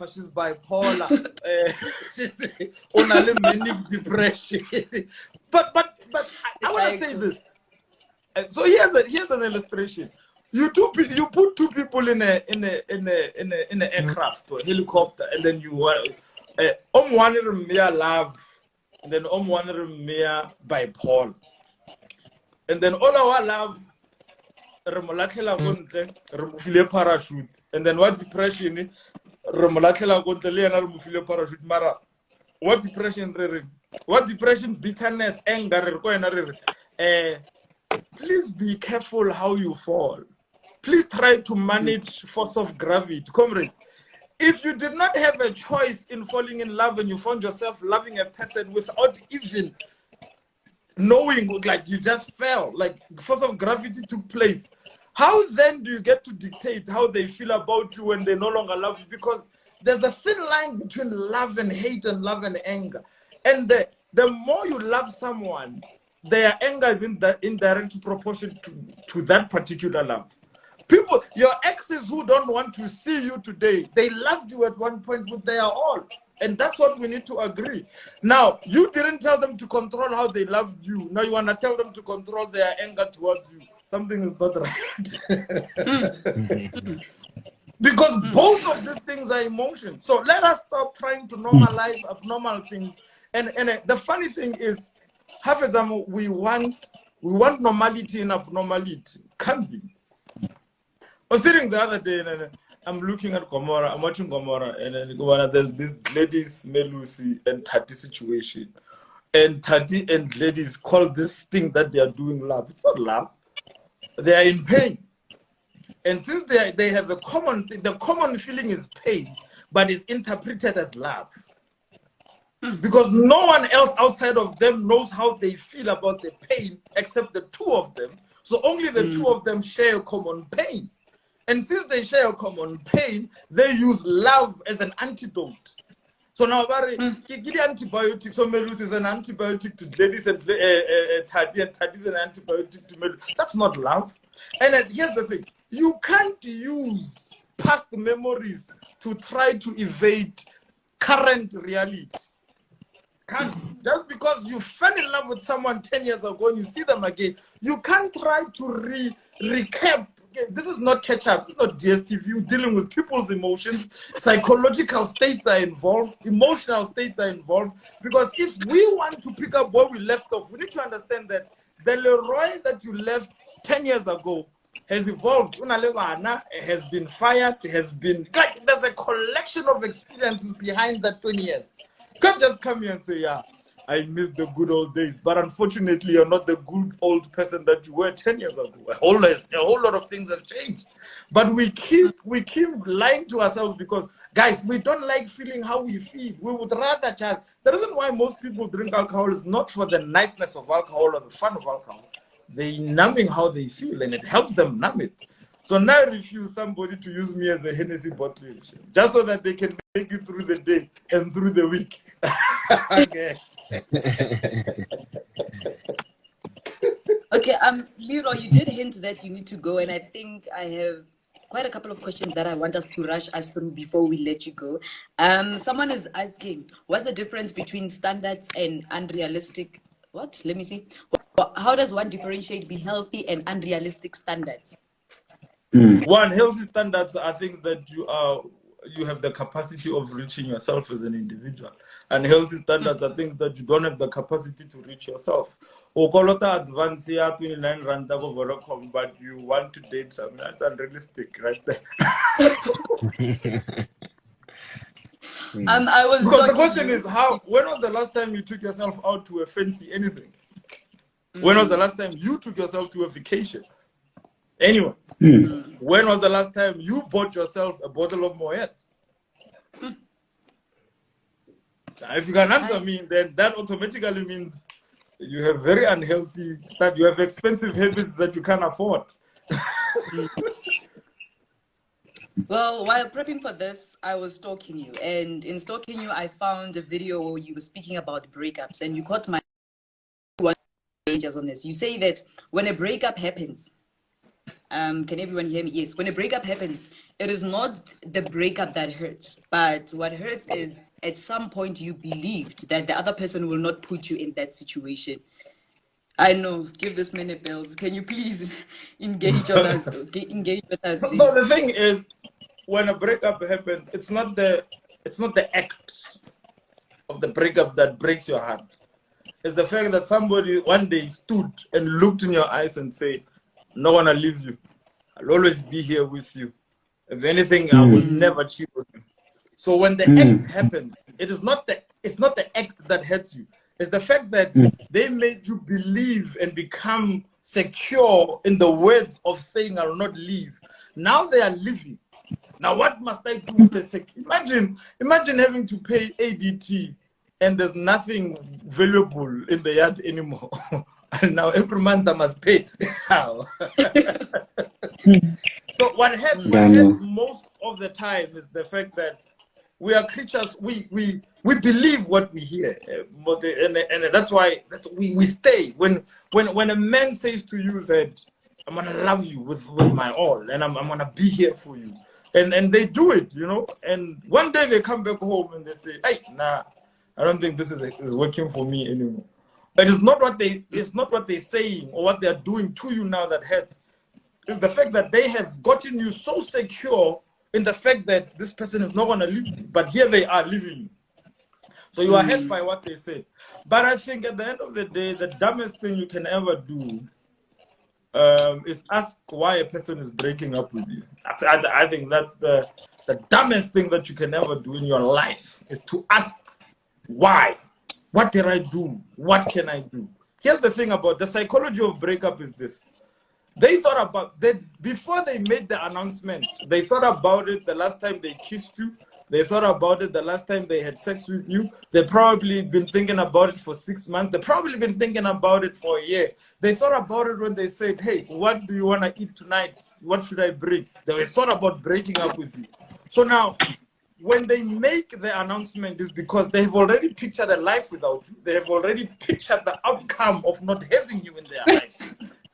she's bipolar, she's on a manic depression. But I want to say this. So here's an illustration. You put two people in an aircraft or a helicopter, and then you one love, and then one bipolar, and then all our love remove parachute, and then what depression parachute mara what depression, bitterness, anger, please be careful how you fall. Please try to manage force of gravity. Comrade, if you did not have a choice in falling in love and you found yourself loving a person without even knowing, like you just fell, like force of gravity took place, how then do you get to dictate how they feel about you when they no longer love you? Because there's a thin line between love and hate and love and anger. And the more you love someone, their anger is in direct proportion to that particular love. People, your exes who don't want to see you today, they loved you at one point with their all. And that's what we need to agree. Now, you didn't tell them to control how they loved you. Now you want to tell them to control their anger towards you. Something is not right. Because both of these things are emotions. So let us stop trying to normalize abnormal things. And the funny thing is, half of them, we want normality in abnormality. Can't be. I was sitting the other day and I'm looking at Gomorrah. I'm watching Gomorrah, and then there's this ladies, Melusi and Tati situation. And Tati and ladies call this thing that they are doing love. It's not love. They are in pain. And since they have a common thing, the common feeling is pain, but it's interpreted as love. Because no one else outside of them knows how they feel about the pain except the two of them. So only the two of them share a common pain. And since they share a common pain, they use love as an antidote. So now, antibiotic. So Melus is an antibiotic to ladies, and Tati is an antibiotic to Melus. That's not love. And here's the thing: you can't use past memories to try to evade current reality. Can't. Just because you fell in love with someone 10 years ago and you see them again, you can't try to recap. This is not catch-up. This is not DSTV. You're dealing with people's emotions. Psychological states are involved. Emotional states are involved. Because if we want to pick up where we left off, we need to understand that the Leroy that you left 10 years ago has evolved. Has been fired. Has been like there's a collection of experiences behind that 20 years. You can't just come here and say, yeah, I miss the good old days. But unfortunately, you're not the good old person that you were 10 years ago. A whole lot of things have changed. But we keep lying to ourselves because, guys, we don't like feeling how we feel. We would rather charge. The reason why most people drink alcohol is not for the niceness of alcohol or the fun of alcohol. They're numbing how they feel, and it helps them numb it. So now I refuse somebody to use me as a Hennessy bottle, just so that they can make it through the day and through the week. Okay. Okay, Leroy, you did hint that you need to go, and I think I have quite a couple of questions that I want us to rush us through before we let you go. Someone is asking, what's the difference between standards and unrealistic? What? Let me see. How does one differentiate between healthy and unrealistic standards? One, healthy standards are things that you are you have the capacity of reaching yourself as an individual. And healthy standards are things that you don't have the capacity to reach yourself. Okolota advance here 29 rand over Vodacom, but you want to date them. That's unrealistic, right there. I was Because the talking question you. is, when was the last time you took yourself out to a fancy anything? When was the last time you took yourself to a vacation? Anyway, when was the last time you bought yourself a bottle of Moet? Now, if you can answer me, then that automatically means you have very unhealthy stuff. You have expensive habits that you can't afford. Well, while prepping for this, I was stalking you, and in stalking you, I found a video where you were speaking about breakups, and you caught my on this. You say that when a breakup happens, can everyone hear me? Yes. When a breakup happens, it is not the breakup that hurts, but what hurts is at some point you believed that the other person will not put you in that situation. I know. Give this man a bells. Can you please engage on us? Engage with us. So please? the thing is, when a breakup happens, it's not the act of the breakup that breaks your heart. It's the fact that somebody one day stood and looked in your eyes and said, "No one will leave you. I'll always be here with you. If anything, I will never cheat on you." So when the act happened, it's not the act that hurts you. It's the fact that they made you believe and become secure in the words of saying, "I will not leave." Now they are leaving. Now what must I do with the imagine having to pay ADT and there's nothing valuable in the yard anymore. And now every month I must pay. So what hurts most of the time is the fact that we are creatures. We believe what we hear, and that's why we stay. When a man says to you that I'm gonna love you with my all, and I'm gonna be here for you, and they do it, and one day they come back home and they say, "Hey, nah, I don't think this is working for me anymore." But it's not what they're saying or what they're doing to you now that hurts. It's the fact that they have gotten you so secure in the fact that this person is not gonna leave you, but here they are leaving you. So you are hurt by what they said. But I think at the end of the day, the dumbest thing you can ever do is ask why a person is breaking up with you. I think that's the dumbest thing that you can ever do in your life, is to ask why. What did I do? What can I do? Here's the thing about the psychology of breakup is this. They thought about before they made the announcement. They thought about it the last time they kissed you. They thought about it the last time they had sex with you. They probably been thinking about it for 6 months. They probably been thinking about it for a year. They thought about it when they said, "Hey, what do you want to eat tonight? What should I bring?" They thought about breaking up with you. So now, when they make the announcement, is because they've already pictured a life without you. They have already pictured the outcome of not having you in their lives.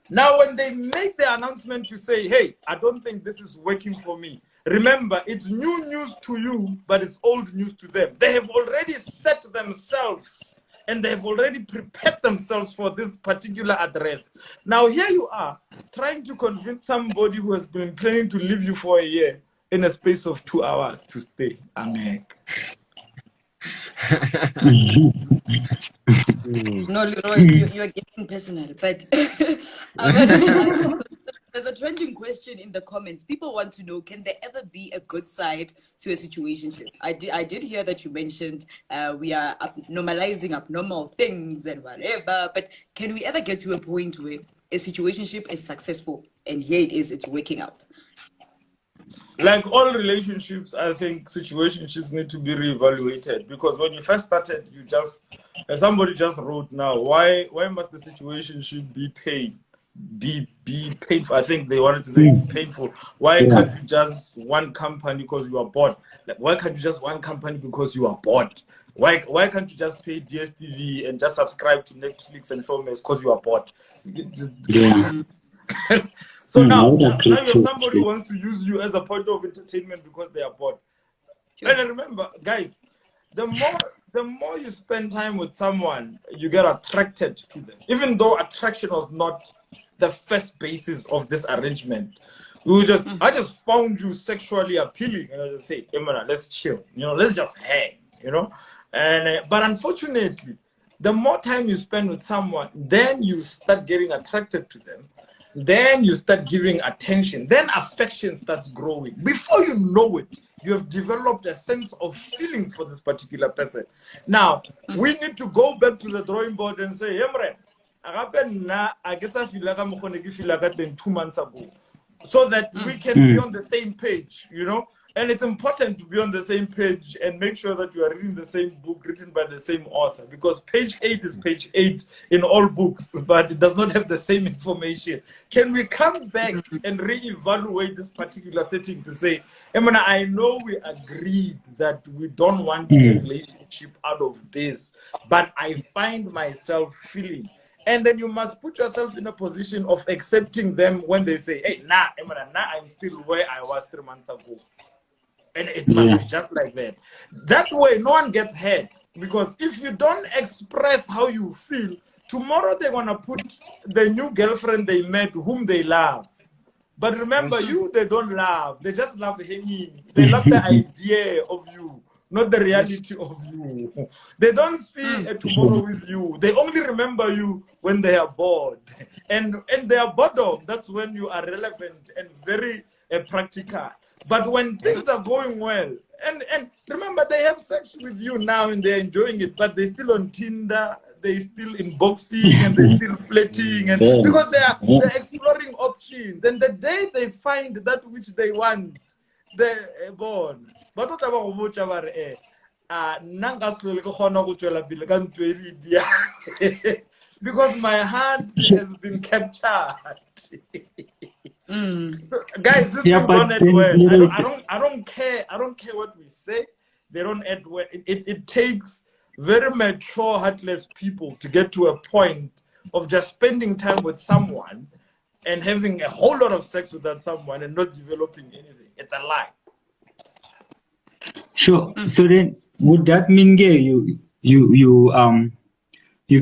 Now, when they make the announcement to say, "Hey, I don't think this is working for me," remember, it's new news to you, but it's old news to them. They have already set themselves and they have already prepared themselves for this particular address. Now, here you are trying to convince somebody who has been planning to leave you for a year in a space of 2 hours to stay. Amen. No, Leroy, you're getting personal, but I wanted to ask you, there's a trending question in the comments. People want to know, can there ever be a good side to a situationship? I did hear that you mentioned we are normalizing abnormal things and whatever, but can we ever get to a point where a situationship is successful and here it's working out? Like all relationships, I think situationships need to be reevaluated, because when you first started, somebody just wrote now, why must the situationship be painful? I think they wanted to say painful. Why can't you just one company because you are bored? Like, why can't you just one company because you are bored? Why can't you just pay DSTV and just subscribe to Netflix and Showmax because you are bored? So now you have somebody who wants to use you as a point of entertainment because they are bored. Sure. And remember, guys, the more you spend time with someone, you get attracted to them. Even though attraction was not the first basis of this arrangement. I just found you sexually appealing, and I just say, Emma, let's chill, let's just hang, and but unfortunately, the more time you spend with someone, then you start getting attracted to them, then you start giving attention, then affection starts growing. Before you know it, you have developed a sense of feelings for this particular person. Now, we need to go back to the drawing board and say, Emre, I guess I feel like I'm going to feel like that 2 months ago, so that we can be on the same page, And it's important to be on the same page and make sure that you are reading the same book written by the same author, because page 8 is page 8 in all books, but it does not have the same information. Can we come back and reevaluate this particular setting to say, Emma, I know we agreed that we don't want a relationship out of this, but I find myself feeling. And then you must put yourself in a position of accepting them when they say, hey, Emma, I'm still where I was 3 months ago. And it must be just like that. That way, no one gets hurt. Because if you don't express how you feel, tomorrow they're going to put the new girlfriend they met, whom they love. But remember, they don't love. They just love hanging. They love the idea of you, not the reality of you. They don't see a tomorrow with you. They only remember you when they are bored. And they are boredom. That's when you are relevant and very practical. But when things are going well, and remember, they have sex with you now and they're enjoying it, but they're still on Tinder, they're still inboxing, and they're still flirting, and because they're exploring options. And the day they find that which they want, they're born. But what about because my heart has been captured. Guys, this thing don't end well. I don't care what we say. They don't end well. It takes very mature, heartless people to get to a point of just spending time with someone and having a whole lot of sex with that someone and not developing anything. It's a lie. Sure. So then, would that mean, you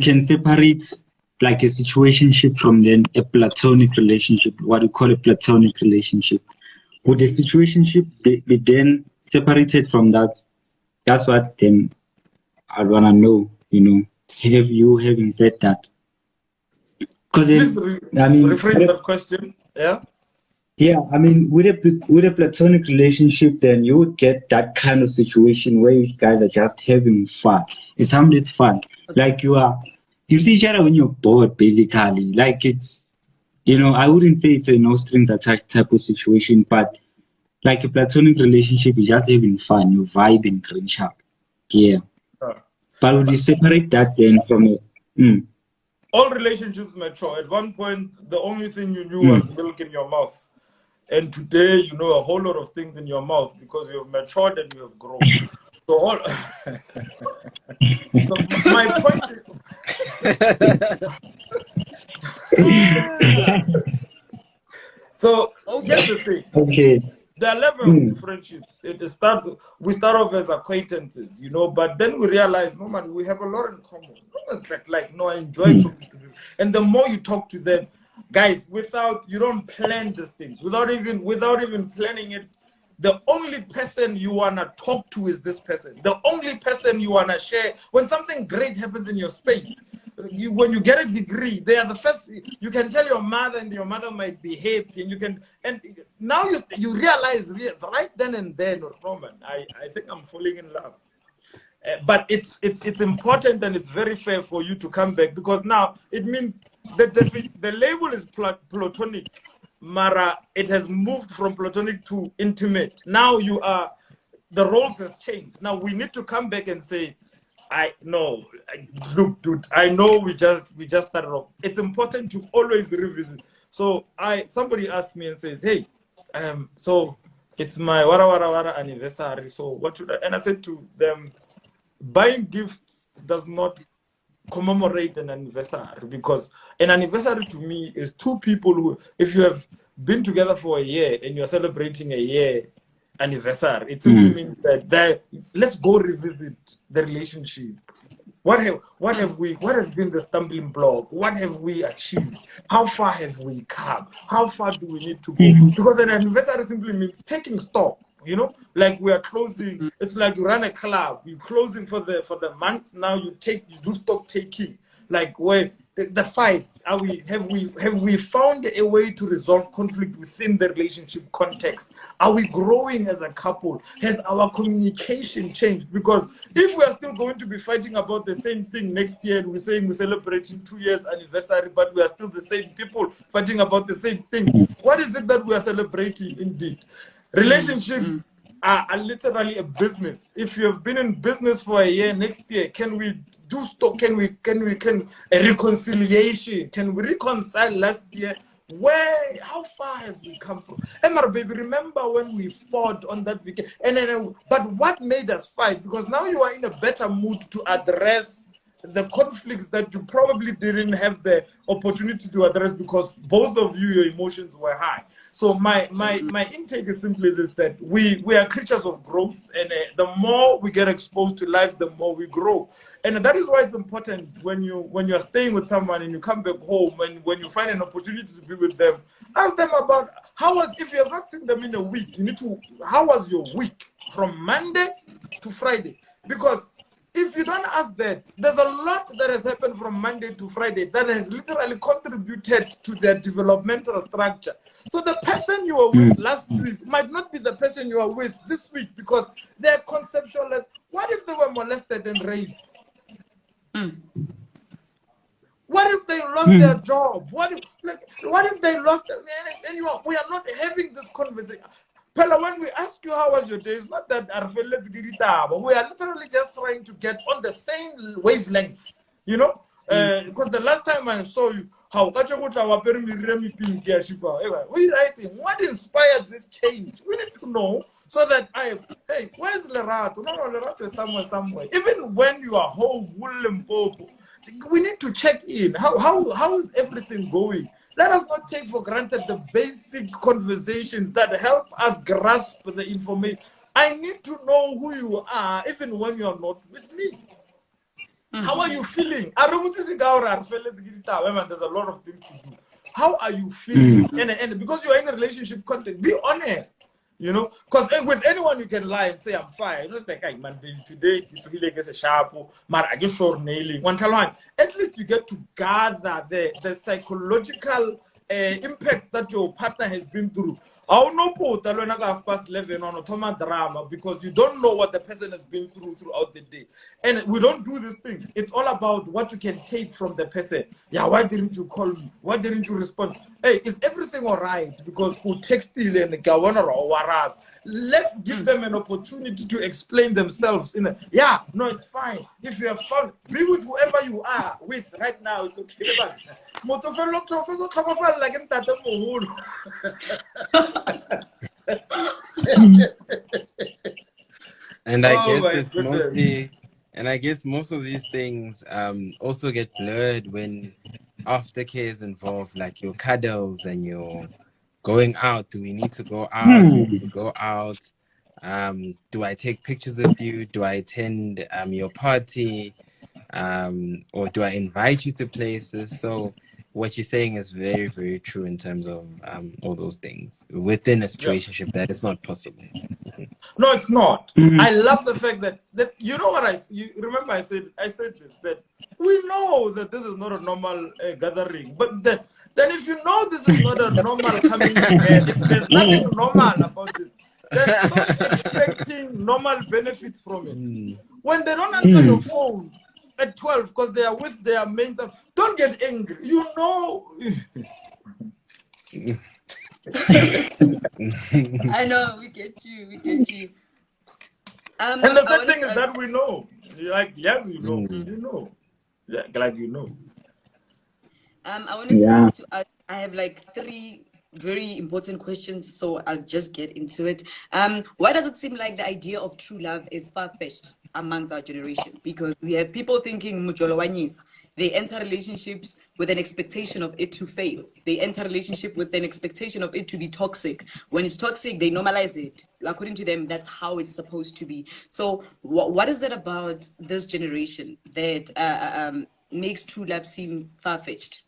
can separate like a situationship from then a platonic relationship, what we call a platonic relationship? Would the situationship be then separated from that? That's what then I want to know, have you having read that? Please rephrase that question. Yeah? Yeah, I mean, with a platonic relationship, then you would get that kind of situation where you guys are just having fun. It's harmless fun. Like you see each other when you're bored, basically. Like it's, I wouldn't say it's a no strings attached type of situation, but like a platonic relationship, you're just having fun, you're vibing, green sharp. Yeah. But would you separate that then from it? All relationships mature. At one point, the only thing you knew was milk in your mouth. And today, you know a whole lot of things in your mouth because you have matured and you have grown. So my point is... So here's the thing. Okay. There are levels to friendships. We start off as acquaintances, but then we realize, no man, we have a lot in common. I enjoy talking to this. And the more you talk to them, guys, you don't plan these things. Without even planning it, the only person you wanna talk to is this person. The only person you wanna share. When something great happens in your space, when you get a degree, they are the first. You can tell your mother, and your mother might be happy, and now you realize right then and then, Roman, I think I'm falling in love. But it's important and it's very fair for you to come back, because now it means the label is platonic. Mara, it has moved from platonic to intimate. Now the roles has changed. Now we need to come back and say, look, dude, I know we just started off. It's important to always revisit. So somebody asked me and says, hey, so it's my wara anniversary. So what should I? And I said to them, buying gifts does not commemorate an anniversary, because an anniversary to me is two people who, if you have been together for a year and you're celebrating a year anniversary, it simply means that let's go revisit the relationship. What has been the stumbling block? What have we achieved? How far have we come? How far do we need to go? Because an anniversary simply means taking stock. You know, like we are closing. It's like you run a club. You're closing for the month. Now you do stock taking. Like where the fights have we found a way to resolve conflict within the relationship context? Are we growing as a couple? Has our communication changed? Because if we are still going to be fighting about the same thing next year, and we're saying we're celebrating 2 years anniversary, but we are still the same people fighting about the same things, what is it that we are celebrating indeed? Relationships are literally a business. If you have been in business for a year, next year, can we do stock? Can a reconciliation? Can we reconcile last year? How far have we come from? Emma, baby, remember when we fought on that weekend? But what made us fight? Because now you are in a better mood to address the conflicts that you probably didn't have the opportunity to address because both of you, your emotions were high. So my intake is simply this, that we are creatures of growth, and the more we get exposed to life, the more we grow. And that is why it's important when you're staying with someone and you come back home, and when you find an opportunity to be with them, ask them about if you have not seen them in a week, how was your week from Monday to Friday? Because if you don't ask that, there's a lot that has happened from Monday to Friday that has literally contributed to their developmental structure. So the person you were with last week might not be the person you are with this week because they're conceptualized. What if they were molested and raped? What if they lost their job? What if they lost we are not having this conversation. Pella, when we ask you how was your day, it's not that but we are literally just trying to get on the same wavelengths, you know? Because the last time I saw you, we writing, what inspired this change? We need to know so that hey, where's Lerato? No, Lerato is somewhere. Even when you are home, we need to check in. How is everything going? Let us not take for granted the basic conversations that help us grasp the information. I need to know who you are, even when you are not with me. How are you feeling? There's a lot of things to do. How are you feeling? And because you are in a relationship context, be honest. You know, because with anyone you can lie and say I'm fine. You know, it's like, hey, man, today it's really gets a sharp, man, I just short nailing. At least you get to gather the psychological impacts that your partner has been through. I no put past 11 on automa drama because you don't know what the person has been through throughout the day. And we don't do these things. It's all about what you can take from the person. Yeah, why didn't you call me? Why didn't you respond? Hey, is everything all right? Because who texted and warab. Let's give them an opportunity to explain themselves. No, it's fine. If you have fun, be with whoever you are with right now. It's okay. And I guess my it's goodness. mostly, and I guess most of these things also get blurred when aftercare is involved, like your cuddles and your going out. Do we need to go out? Do we need to go out? Do I take pictures of you? Do I attend your party? Or do I invite you to places? So what you're saying is very, very true in terms of all those things. Within a situationship, that is not possible. No, it's not. I love the fact that you know what you remember I said this, that we know that this is not a normal gathering, but then if you know this is not a normal coming together, if there's nothing normal about this, then stop expecting normal benefits from it. When they don't answer your phone at 12 because they are with their mates, don't get angry. You know. I know, we get you. And the sad thing is that we know. Like, yes, you know. You know. Yeah, glad you know. I wanted to ask, I have like 3 very important questions, so I'll just get into it. Why does it seem like the idea of true love is far-fetched amongst our generation? Because we have people thinking Mjolo wanyisa, They enter relationships with an expectation of it to fail. They enter relationship with an expectation of it to be toxic. When it's toxic, they normalize it. According to them, that's how it's supposed to be. So what is it about this generation that makes true love seem far-fetched?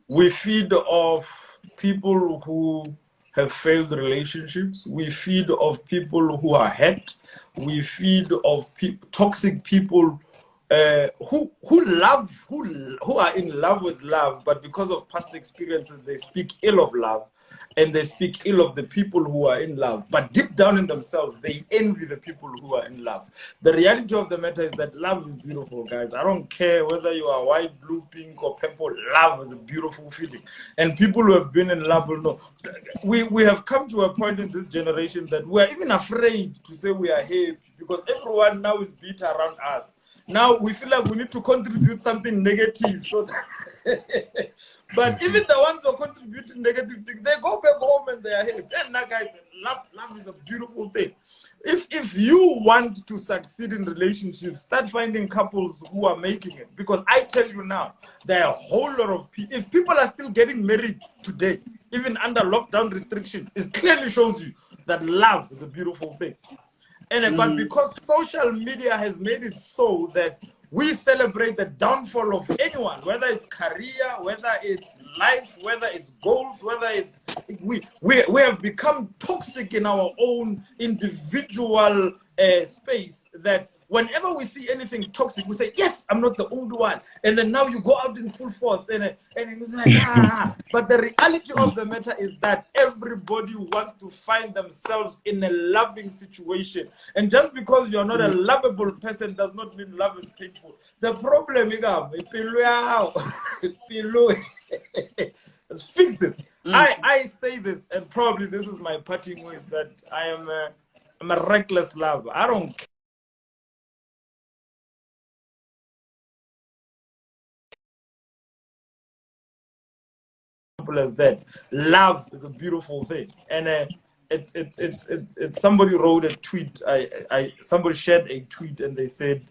We feed off people who have failed relationships. We feed off people who are hurt. We feed off toxic people who are in love with love, but because of past experiences, they speak ill of love, and they speak ill of the people who are in love. But deep down in themselves, they envy the people who are in love. The reality of the matter is that love is beautiful, guys. I don't care whether you are white, blue, pink, or purple. Love is a beautiful feeling, and people who have been in love will know. We have come to a point in this generation that we are even afraid to say we are happy, because everyone now is beat around us. Now we feel like we need to contribute something negative. So, but even the ones who are contributing negative things, they go back home and they are happy. And now, guys, love is a beautiful thing. If you want to succeed in relationships, start finding couples who are making it. Because I tell you now, there are a whole lot of people. If people are still getting married today, even under lockdown restrictions, it clearly shows you that love is a beautiful thing. But because social media has made it so that we celebrate the downfall of anyone, whether it's career, whether it's life, whether it's goals, whether it's we have become toxic in our own individual space, that whenever we see anything toxic, we say, yes, I'm not the only one. And then now you go out in full force and it's like, But the reality of the matter is that everybody wants to find themselves in a loving situation. And just because you're not a lovable person does not mean love is painful. The problem is, let's fix this. I say this, and probably this is my parting words, that I'm a reckless lover. I don't care as that. Love is a beautiful thing, and it's somebody wrote a tweet. Somebody shared a tweet, and they said,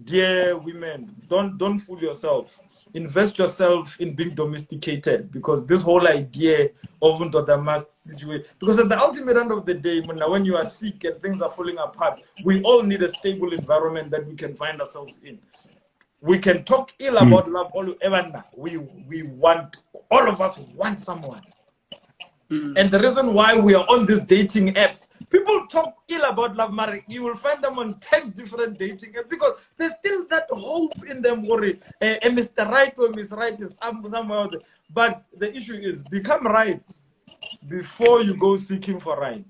dear women, don't fool yourself. Invest yourself in being domesticated, because this whole idea of the must situation, because at the ultimate end of the day, when you are sick and things are falling apart, we all need a stable environment that we can find ourselves in. We can talk ill about love all ever. We want, all of us want someone. And the reason why we are on these dating apps, people talk ill about love, Marek. You will find them on 10 different dating apps, because there's still that hope in them, worry. Mr. Right or Miss Right is somewhere out there. But the issue is, become right before you go seeking for right.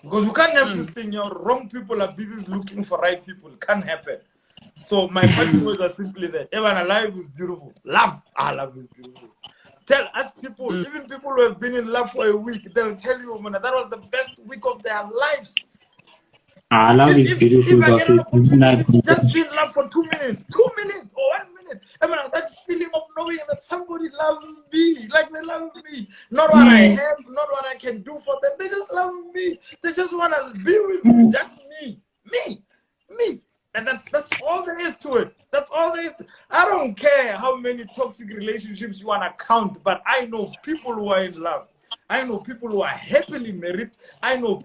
Because you can't have this thing, wrong people are busy looking for right people. It can't happen. So my parting words are simply that everyone alive is beautiful. Love is beautiful. Ask people, even people who have been in love for a week, they'll tell you, man, that was the best week of their lives. Love is beautiful. If I get an opportunity to just be in love for 2 minutes or 1 minute, I mean, that feeling of knowing that somebody loves me, like they love me, not what I have, not what I can do for them. They just love me. They just want to be with me, just me. And that's all there is to it. That's all there is. I don't care how many toxic relationships you want to count, but I know people who are in love. I know people who are happily married. I look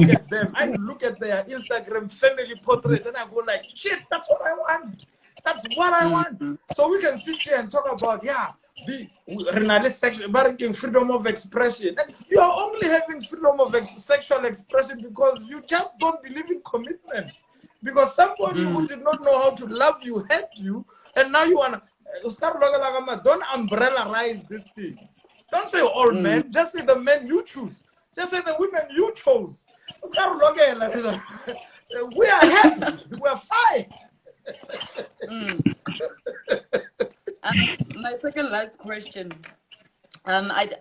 at them. I look at their Instagram family portraits, and I go like, shit, that's what I want. That's what I want. So we can sit here and talk about, freedom of expression. And you are only having freedom of sexual expression because you just don't believe in commitment. Because somebody who did not know how to love you hurt you, and now you want to don't umbrellarize this thing. Don't say all men, just say the men you choose. Just say the women you chose. We are happy. We are fine. My second last question.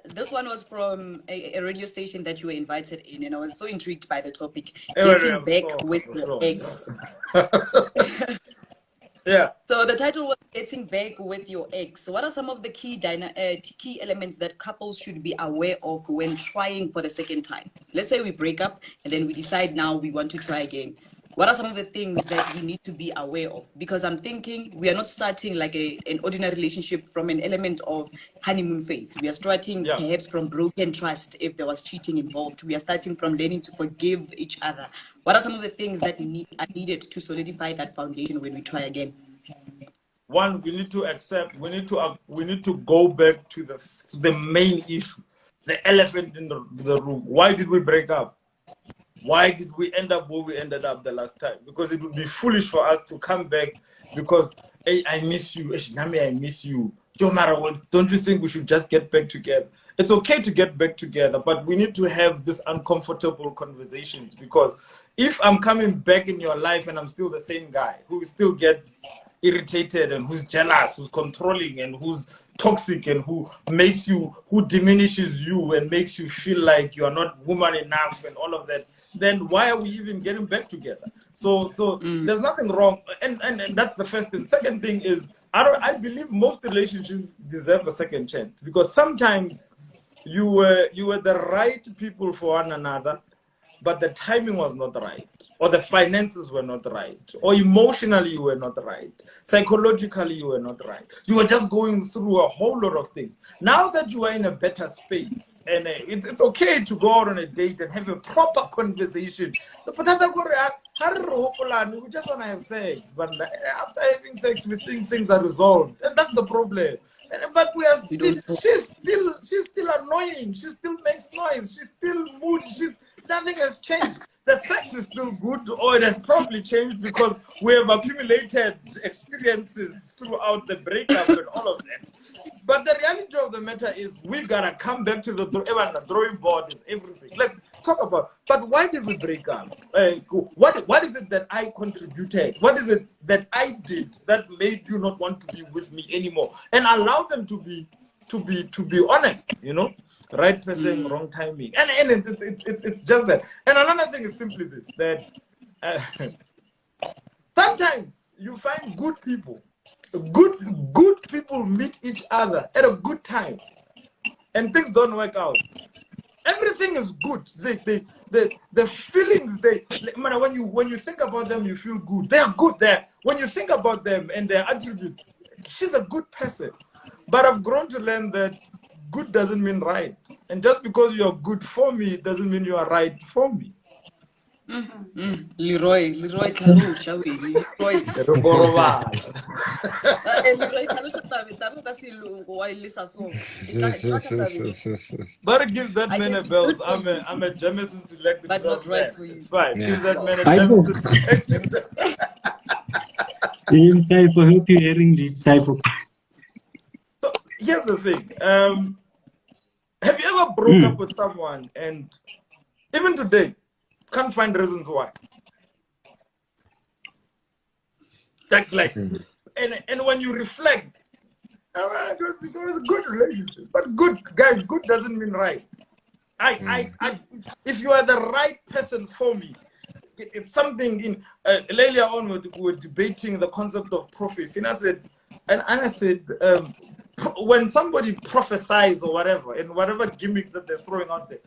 This one was from a radio station that you were invited in, and I was so intrigued by the topic. Dating back with your ex. Yeah. So the title was Dating Back with Your Ex. What are some of the key elements that couples should be aware of when trying for the second time? Let's say we break up and then we decide now we want to try again. what are some of the things that we need to be aware of? Because I'm thinking we are not starting like an ordinary relationship from an element of honeymoon phase. We are starting Yeah. perhaps from broken trust if there was cheating involved. We are starting from learning to forgive each other. What are some of the things that are needed to solidify that foundation when we try again? One, we need to accept. We need to go back to the main issue, the elephant in the room. Why did we break up? Why did we end up where we ended up the last time? Because it would be foolish for us to come back because, hey, I miss you. Nami, I miss you. No matter what, don't you think we should just get back together? It's okay to get back together, but we need to have these uncomfortable conversations, because if I'm coming back in your life and I'm still the same guy who still gets irritated and who's jealous, who's controlling and who's toxic and who diminishes you and makes you feel like you are not woman enough and all of that, then why are we even getting back together? So there's nothing wrong, and that's the first thing. Second thing is, I believe most relationships deserve a second chance, because sometimes you were the right people for one another, but the timing was not right, or the finances were not right, or emotionally you were not right, psychologically you were not right. You were just going through a whole lot of things. Now that you are in a better space, and it's okay to go out on a date and have a proper conversation. But we just want to have sex, but after having sex, we think things are resolved, and that's the problem. But she's still annoying. She still makes noise. She's still moody. Nothing has changed. The sex is still good, or it has probably changed because we have accumulated experiences throughout the breakup and all of that. But the reality of the matter is, we gotta come back to the drawing board. Is everything. Let's talk about. But why did we break up? What is it that I contributed? What is it that I did that made you not want to be with me anymore? And allow them to be honest. Right person, wrong timing, and it's just that. And another thing is simply this: that sometimes you find good people meet each other at a good time, and things don't work out. Everything is good. The feelings when you think about them, you feel good. They are good there. When you think about them and their attributes, she's a good person. But I've grown to learn that good doesn't mean right, and just because you're good for me doesn't mean you are right for me. Leroy, tlhalosa we, Leroy. Leroy, tlhalosa tabe ka se wa e lesa so. But give that man a belt. I'm a Jameson selected, but not right for you. It's fine. Yeah. Give that man a Jameson selected. I hope you're hearing this, Cypher. So here's the thing. Have you ever broke up with someone and even today can't find reasons why? And when you reflect, it was a good relationship. But good doesn't mean right. If you are the right person for me, it's something in earlier on we were debating the concept of prophecy, and I said when somebody prophesies or whatever, and whatever gimmicks that they're throwing out there,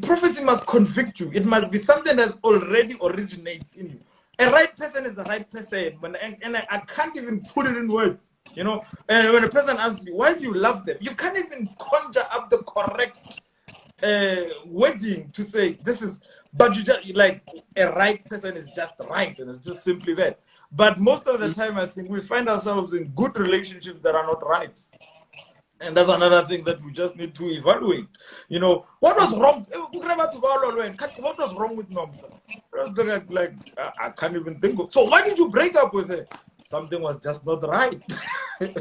prophecy must convict you. It must be something that already originates in you. A right person is a right person, and I can't even put it in words. And when a person asks you, why do you love them? You can't even conjure up the correct wording to say this is, but you just like a right person is just right, and it's just simply that. But most of the time, I think we find ourselves in good relationships that are not right. And that's another thing that we just need to evaluate. What was wrong? What was wrong with Nomsa? Like, I can't even think of. So why did you break up with her? Something was just not right. It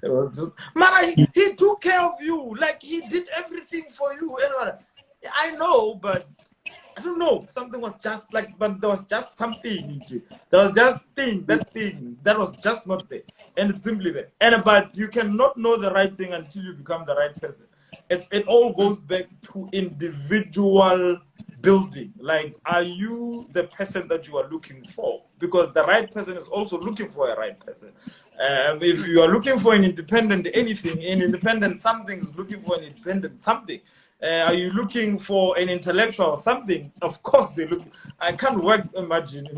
was just, man, he took care of you. Like, he did everything for you. I know, but I don't know. Something was just like, but there was just something. There was just that thing that was just not there. And it's simply there. But you cannot know the right thing until you become the right person. it all goes back to individual building. Like, are you the person that you are looking for? Because the right person is also looking for a right person. If you are looking for an independent anything, an independent something is looking for an independent something. Are you looking for an intellectual something? Of course they look. I can't work. Imagine,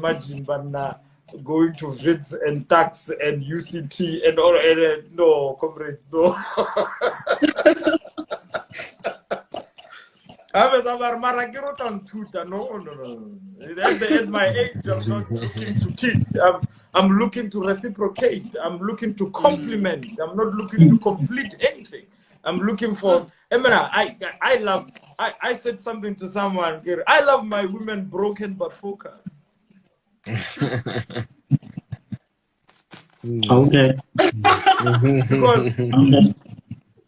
but going to VITS and tax and UCT and all. No, comrades, no. No. At my age, I'm not looking to teach. I'm looking to reciprocate. I'm looking to complement. I'm not looking to complete anything. I'm looking for. I said something to someone. I love my women broken but focused. Okay. Because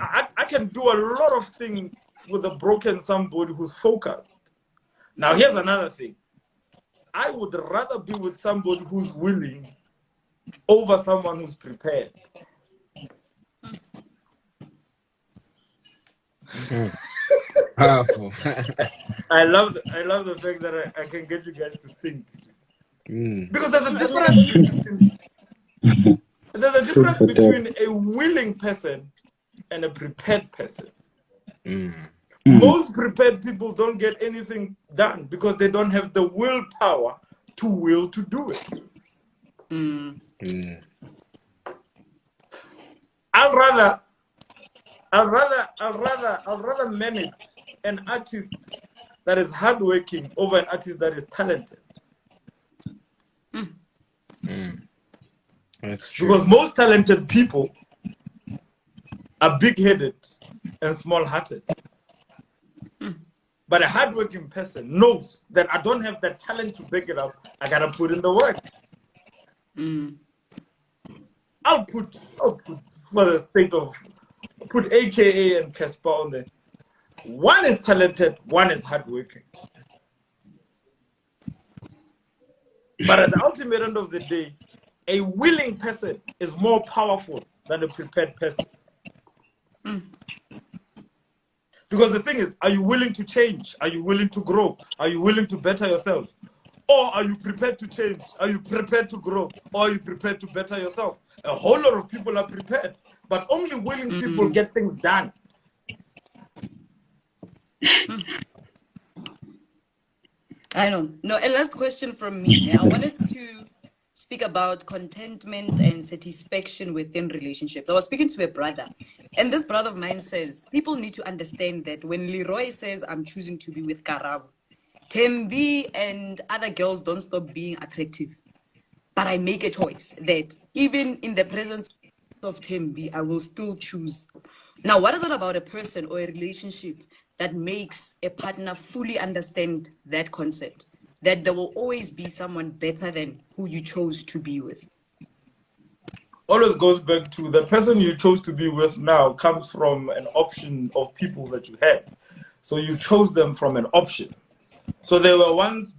Okay. I can do a lot of things with a broken somebody who's focused. Now, here's another thing. I would rather be with somebody who's willing over someone who's prepared. Powerful. I love the fact that I can get you guys to think. Because there's a difference between a willing person and a prepared person. Most prepared people don't get anything done because they don't have the willpower to will to do it. I'd rather manage an artist that is hardworking over an artist that is talented. That's true. Because most talented people are big-headed and small-hearted. But a hardworking person knows that I don't have the talent to back it up. I gotta put in the work. I'll put for the state of put AKA and Casper on there. One is talented, one is hardworking. But at the ultimate end of the day, a willing person is more powerful than a prepared person. Because the thing is, are you willing to change? Are you willing to grow? Are you willing to better yourself? Or are you prepared to change? Are you prepared to grow? Or are you prepared to better yourself? A whole lot of people are prepared, but only willing people get things done. I know. No, a last question from me. I wanted to speak about contentment and satisfaction within relationships. I was speaking to a brother, and this brother of mine says people need to understand that when Leroy says, I'm choosing to be with Karabo, Tembi and other girls don't stop being attractive. But I make a choice that even in the presence of Tembi, I will still choose. Now, what is it about a person or a relationship that makes a partner fully understand that concept, that there will always be someone better than who you chose to be with? Always goes back to the person you chose to be with now comes from an option of people that you had. So you chose them from an option. So they were once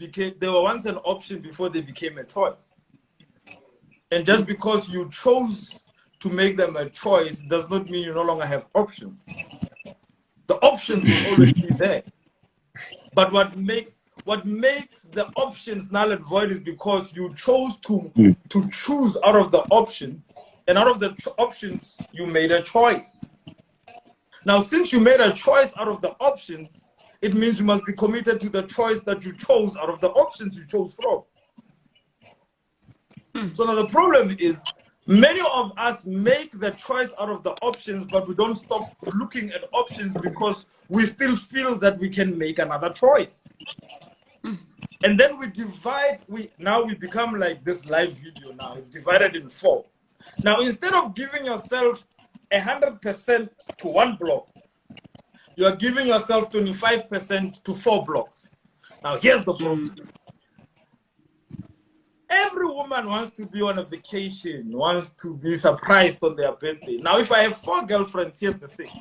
an option before they became a choice. And just because you chose to make them a choice does not mean you no longer have options. The options will always be there. But what makes the options null and void is because you chose to choose out of the options, and out of the options you made a choice. Now, since you made a choice out of the options, it means you must be committed to the choice that you chose out of the options you chose from. So now the problem is many of us make the choice out of the options, but we don't stop looking at options because we still feel that we can make another choice. And then we divide, now we become like this live video now. It's divided in 4. Now, instead of giving yourself 100% to one block, you are giving yourself 25% to 4 blocks. Now, here's the problem. Every woman wants to be on a vacation, wants to be surprised on their birthday. Now, if I have 4 girlfriends, here's the thing.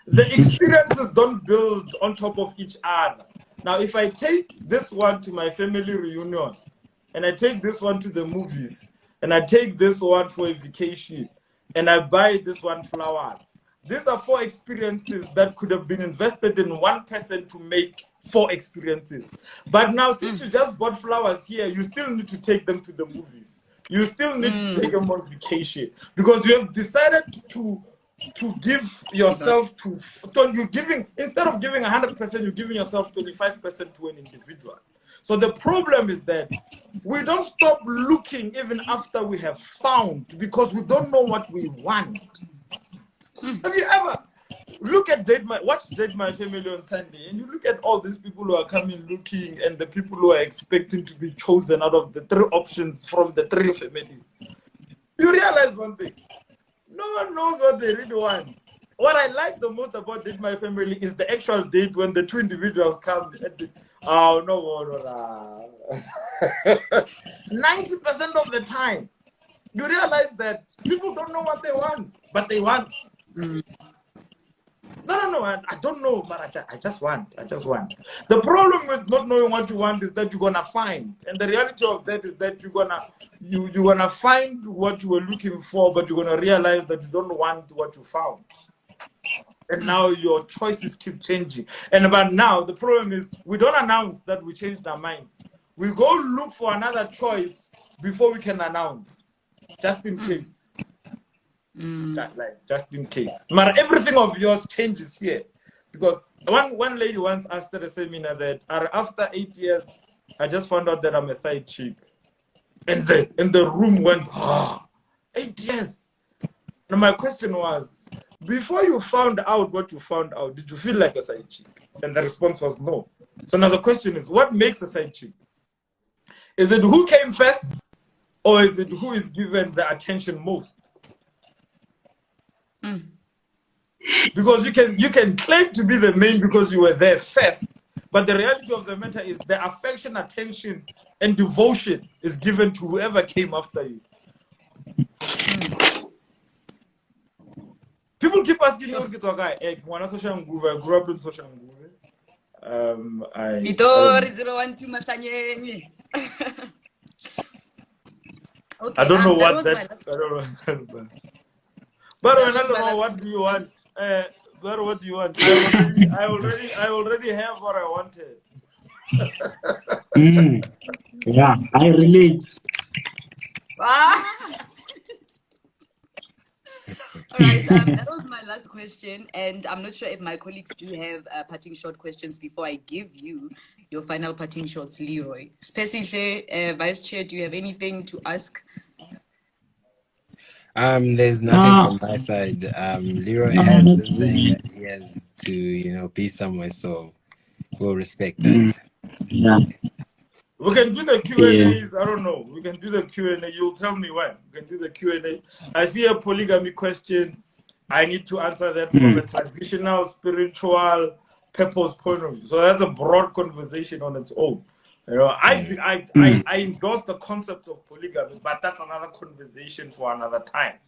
The experiences don't build on top of each other. Now, if I take this one to my family reunion, and I take this one to the movies, and I take this one for a vacation, and I buy this one flowers, these are 4 experiences that could have been invested in one person to make 4 experiences. But now, since you just bought flowers here, you still need to take them to the movies. You still need to take them on vacation because you have decided to give yourself to you're giving, instead of giving 100%, you're giving yourself 25% to an individual. So the problem is that we don't stop looking even after we have found, because we don't know what we want. Have you ever watch Date My Family on Sunday, and you look at all these people who are coming looking and the people who are expecting to be chosen out of the 3 options from the 3 families? You realize one thing: no one knows what they really want. What I like the most about Date My Family is the actual date when the 2 individuals come. 90% of the time, you realize that people don't know what they want, but they want. No, I don't know, but I just want. The problem with not knowing what you want is that you're gonna find, and the reality of that is that you're gonna find what you were looking for, but you're gonna realize that you don't want what you found. And now your choices keep changing. And about now, the problem is we don't announce that we changed our minds. We go look for another choice before we can announce, just in case. Just in case. But everything of yours changes here. Because one lady once asked at a seminar that after 8 years, I just found out that I'm a side chick. And the room went, 8 years. And my question was, before you found out what you found out, did you feel like a side chick? And the response was no. So now the question is, what makes a side chick? Is it who came first, or is it who is given the attention most? Because you can claim to be the main because you were there first, but the reality of the matter is the affection, attention, and devotion is given to whoever came after you. People keep asking me, I grew up in social media. Okay, I don't know that what was that. my last I don't know. But when I don't know what do you want? But what do you want? I already have what I wanted. Yeah, I relate. All right, that was my last question, and I'm not sure if my colleagues do have parting short questions before I give you your final parting shots, Leroy. Especially, Vice Chair, do you have anything to ask? There's nothing from my side. Leroy has been saying that he has to, be somewhere, so we'll respect that. Yeah. We can do the Q&As. I don't know. We can do the Q&A. You'll tell me when. We can do the Q&A. I see a polygamy question. I need to answer that from a traditional, spiritual, purpose point of view. So that's a broad conversation on its own. I endorse the concept of polygamy, but that's another conversation for another time.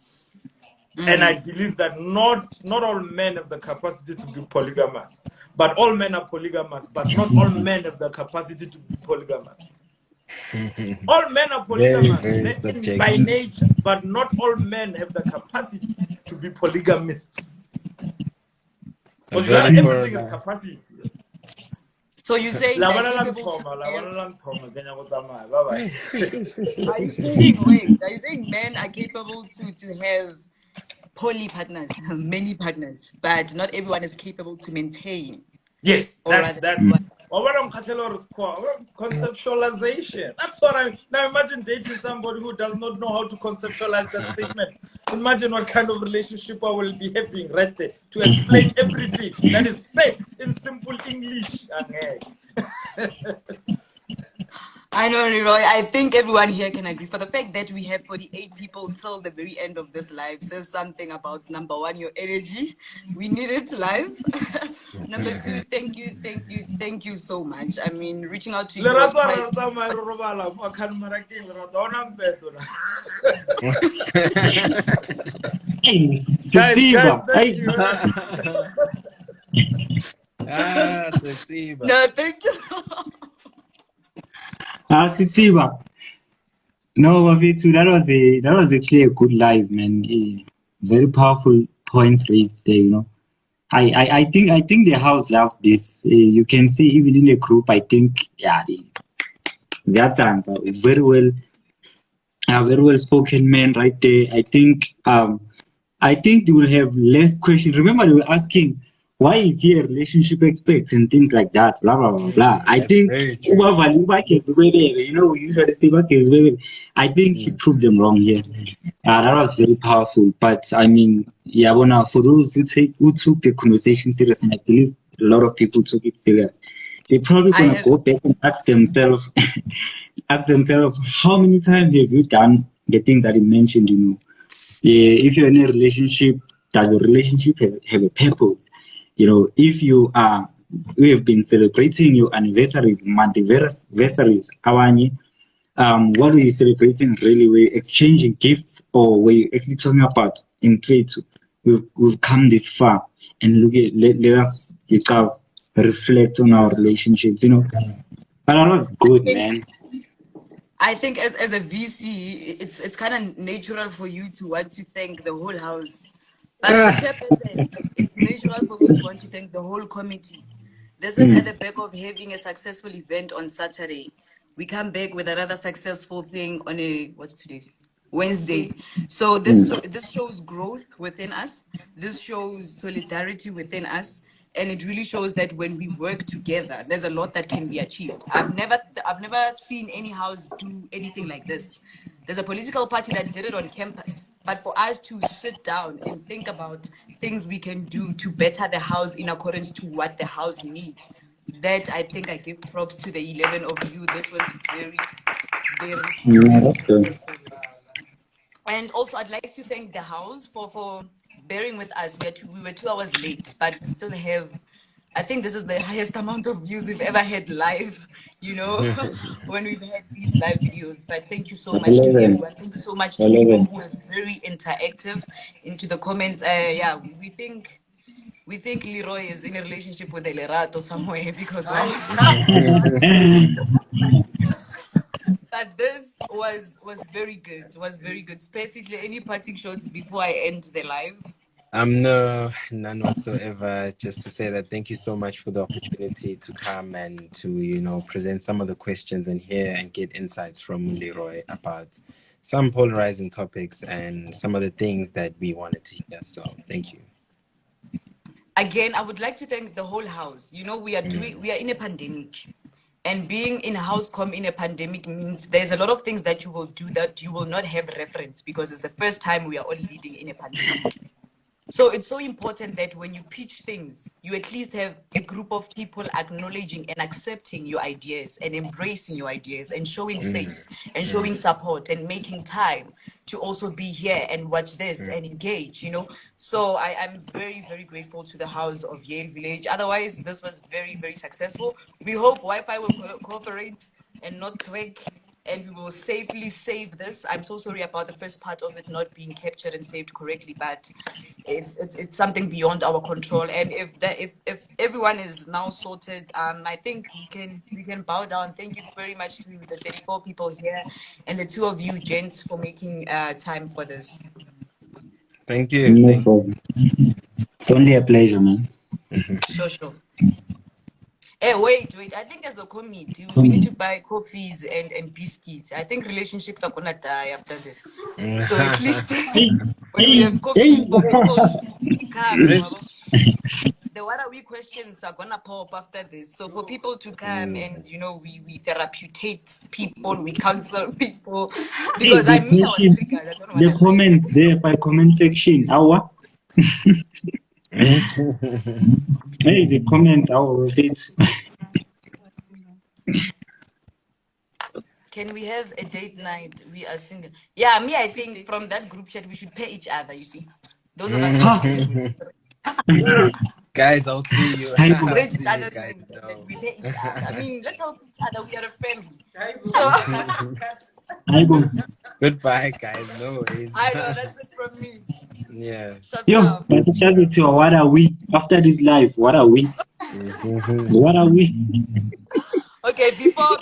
And I believe that not all men have the capacity to be polygamous, but all men are polygamous, but not all men have the capacity to be polygamous. All men are polygamous by nature, but not all men have the capacity to be polygamists. Because everything is capacity. So you're saying that are you saying men are capable to have poly partners, many partners, but not everyone is capable to maintain? Yes, that's conceptualization. That's what now imagine dating somebody who does not know how to conceptualize that statement. Imagine what kind of relationship I will be having right there to explain everything that is said in simple English. I know, Leroy. I think everyone here can agree. For the fact that we have 48 people till the very end of this live says something about, number one, your energy. We need it live. Number two, thank you so much. I mean, reaching out to you was quite... No, thank you so much. No, Mavitu, that was actually a good live, man. Very powerful points raised there, you know. I think the house loved this. You can see even in the group, I think, yeah, that's answer very well spoken man right there. I think they will have less questions. Remember, they were asking why is he a relationship expert and things like that, blah blah blah blah. I That's think very true. you know, we usually say I think he proved them wrong here. That was very powerful. But I mean, yeah, well, now for those who took the conversation serious, and I believe a lot of people took it serious, they're probably I gonna have. go back and ask themselves, how many times have you done the things that you mentioned? You know, if you're in a relationship, does your relationship have a purpose? You know, if we have been celebrating your anniversaries, anniversaries, awanye, what were you celebrating really? Were you exchanging gifts, or were you actually talking about in play to we've come this far, and let us reflect on our relationships, you know. But that was good, man. I think as a VC, it's kind of natural for you to want to thank the whole house. But as a chairperson, it's natural for me to want to thank the whole committee. This is at the back of having a successful event on Saturday. We come back with another successful thing on what's today? Wednesday. So this shows growth within us. This shows solidarity within us. And it really shows that when we work together, there's a lot that can be achieved. I've never seen any house do anything like this. There's a political party that did it on campus, but for us to sit down and think about things we can do to better the house in accordance to what the house needs, that I think I give props to the 11 of you. This was very, very, Yeah, very that's good. successful. And also, I'd like to thank the house for bearing with us. We were 2 hours late, but we still have. I think this is the highest amount of views we've ever had live. You know, when we've had these live videos. But thank you so much to 11, everyone. Thank you so much to people 11. who were very interactive into the comments. Yeah, we think Leroy is in a relationship with a Lerato somewhere because wow. But this was very good. Was very good. Basically, any parting shots before I end the live? No, none whatsoever. Just to say that thank you so much for the opportunity to come and to, you know, present some of the questions and hear and get insights from Leroy about some polarizing topics and some of the things that we wanted to hear. So thank you. Again, I would like to thank the whole house. You know, we are in a pandemic. And being in house com in a pandemic means there's a lot of things that you will do that you will not have reference because it's the first time we are all leading in a pandemic. So it's so important that when you pitch things, you at least have a group of people acknowledging and accepting your ideas and embracing your ideas and showing face and showing support and making time to also be here and watch this and engage, you know. So I'm very, very grateful to the house of Yale Village. Otherwise, this was very, very successful. We hope Wi-Fi will cooperate and not twig, and we will safely save this. I'm so sorry about the first part of it not being captured and saved correctly, but it's something beyond our control. And if everyone is now sorted, I think we can bow down. Thank you very much to the 34 people here and the two of you gents for making time for this. Thank you. No problem. It's only a pleasure, man. Sure. Hey, wait. I think as a committee, we need to buy coffees and biscuits. I think relationships are gonna die after this. So at least when we have coffees for people to come, the what are we questions are gonna pop after this. So for people to come and you know we therapeutate people, we counsel people because I was triggered. I don't The wanna comment there by comment section. Our hey, the comment our of it. Can we have a date night? We are single. Yeah, me, I think from that group chat we should pay each other, you see. Those of us who are single. Guys, I'll see you. Hi, I'll Raise see the you other guys. thing No. that we pay each other. I mean, let's help each other. We are a family. So I go. Goodbye, guys. No worries. I know that's it from me. Yeah. Shut Yo, up. but tell me to what are we after this life? What are we? What are we? Okay, before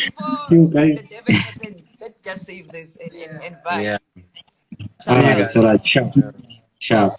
You guys. the devil happens, let's just save this and bye. Yeah. Shut All up. right, sharp.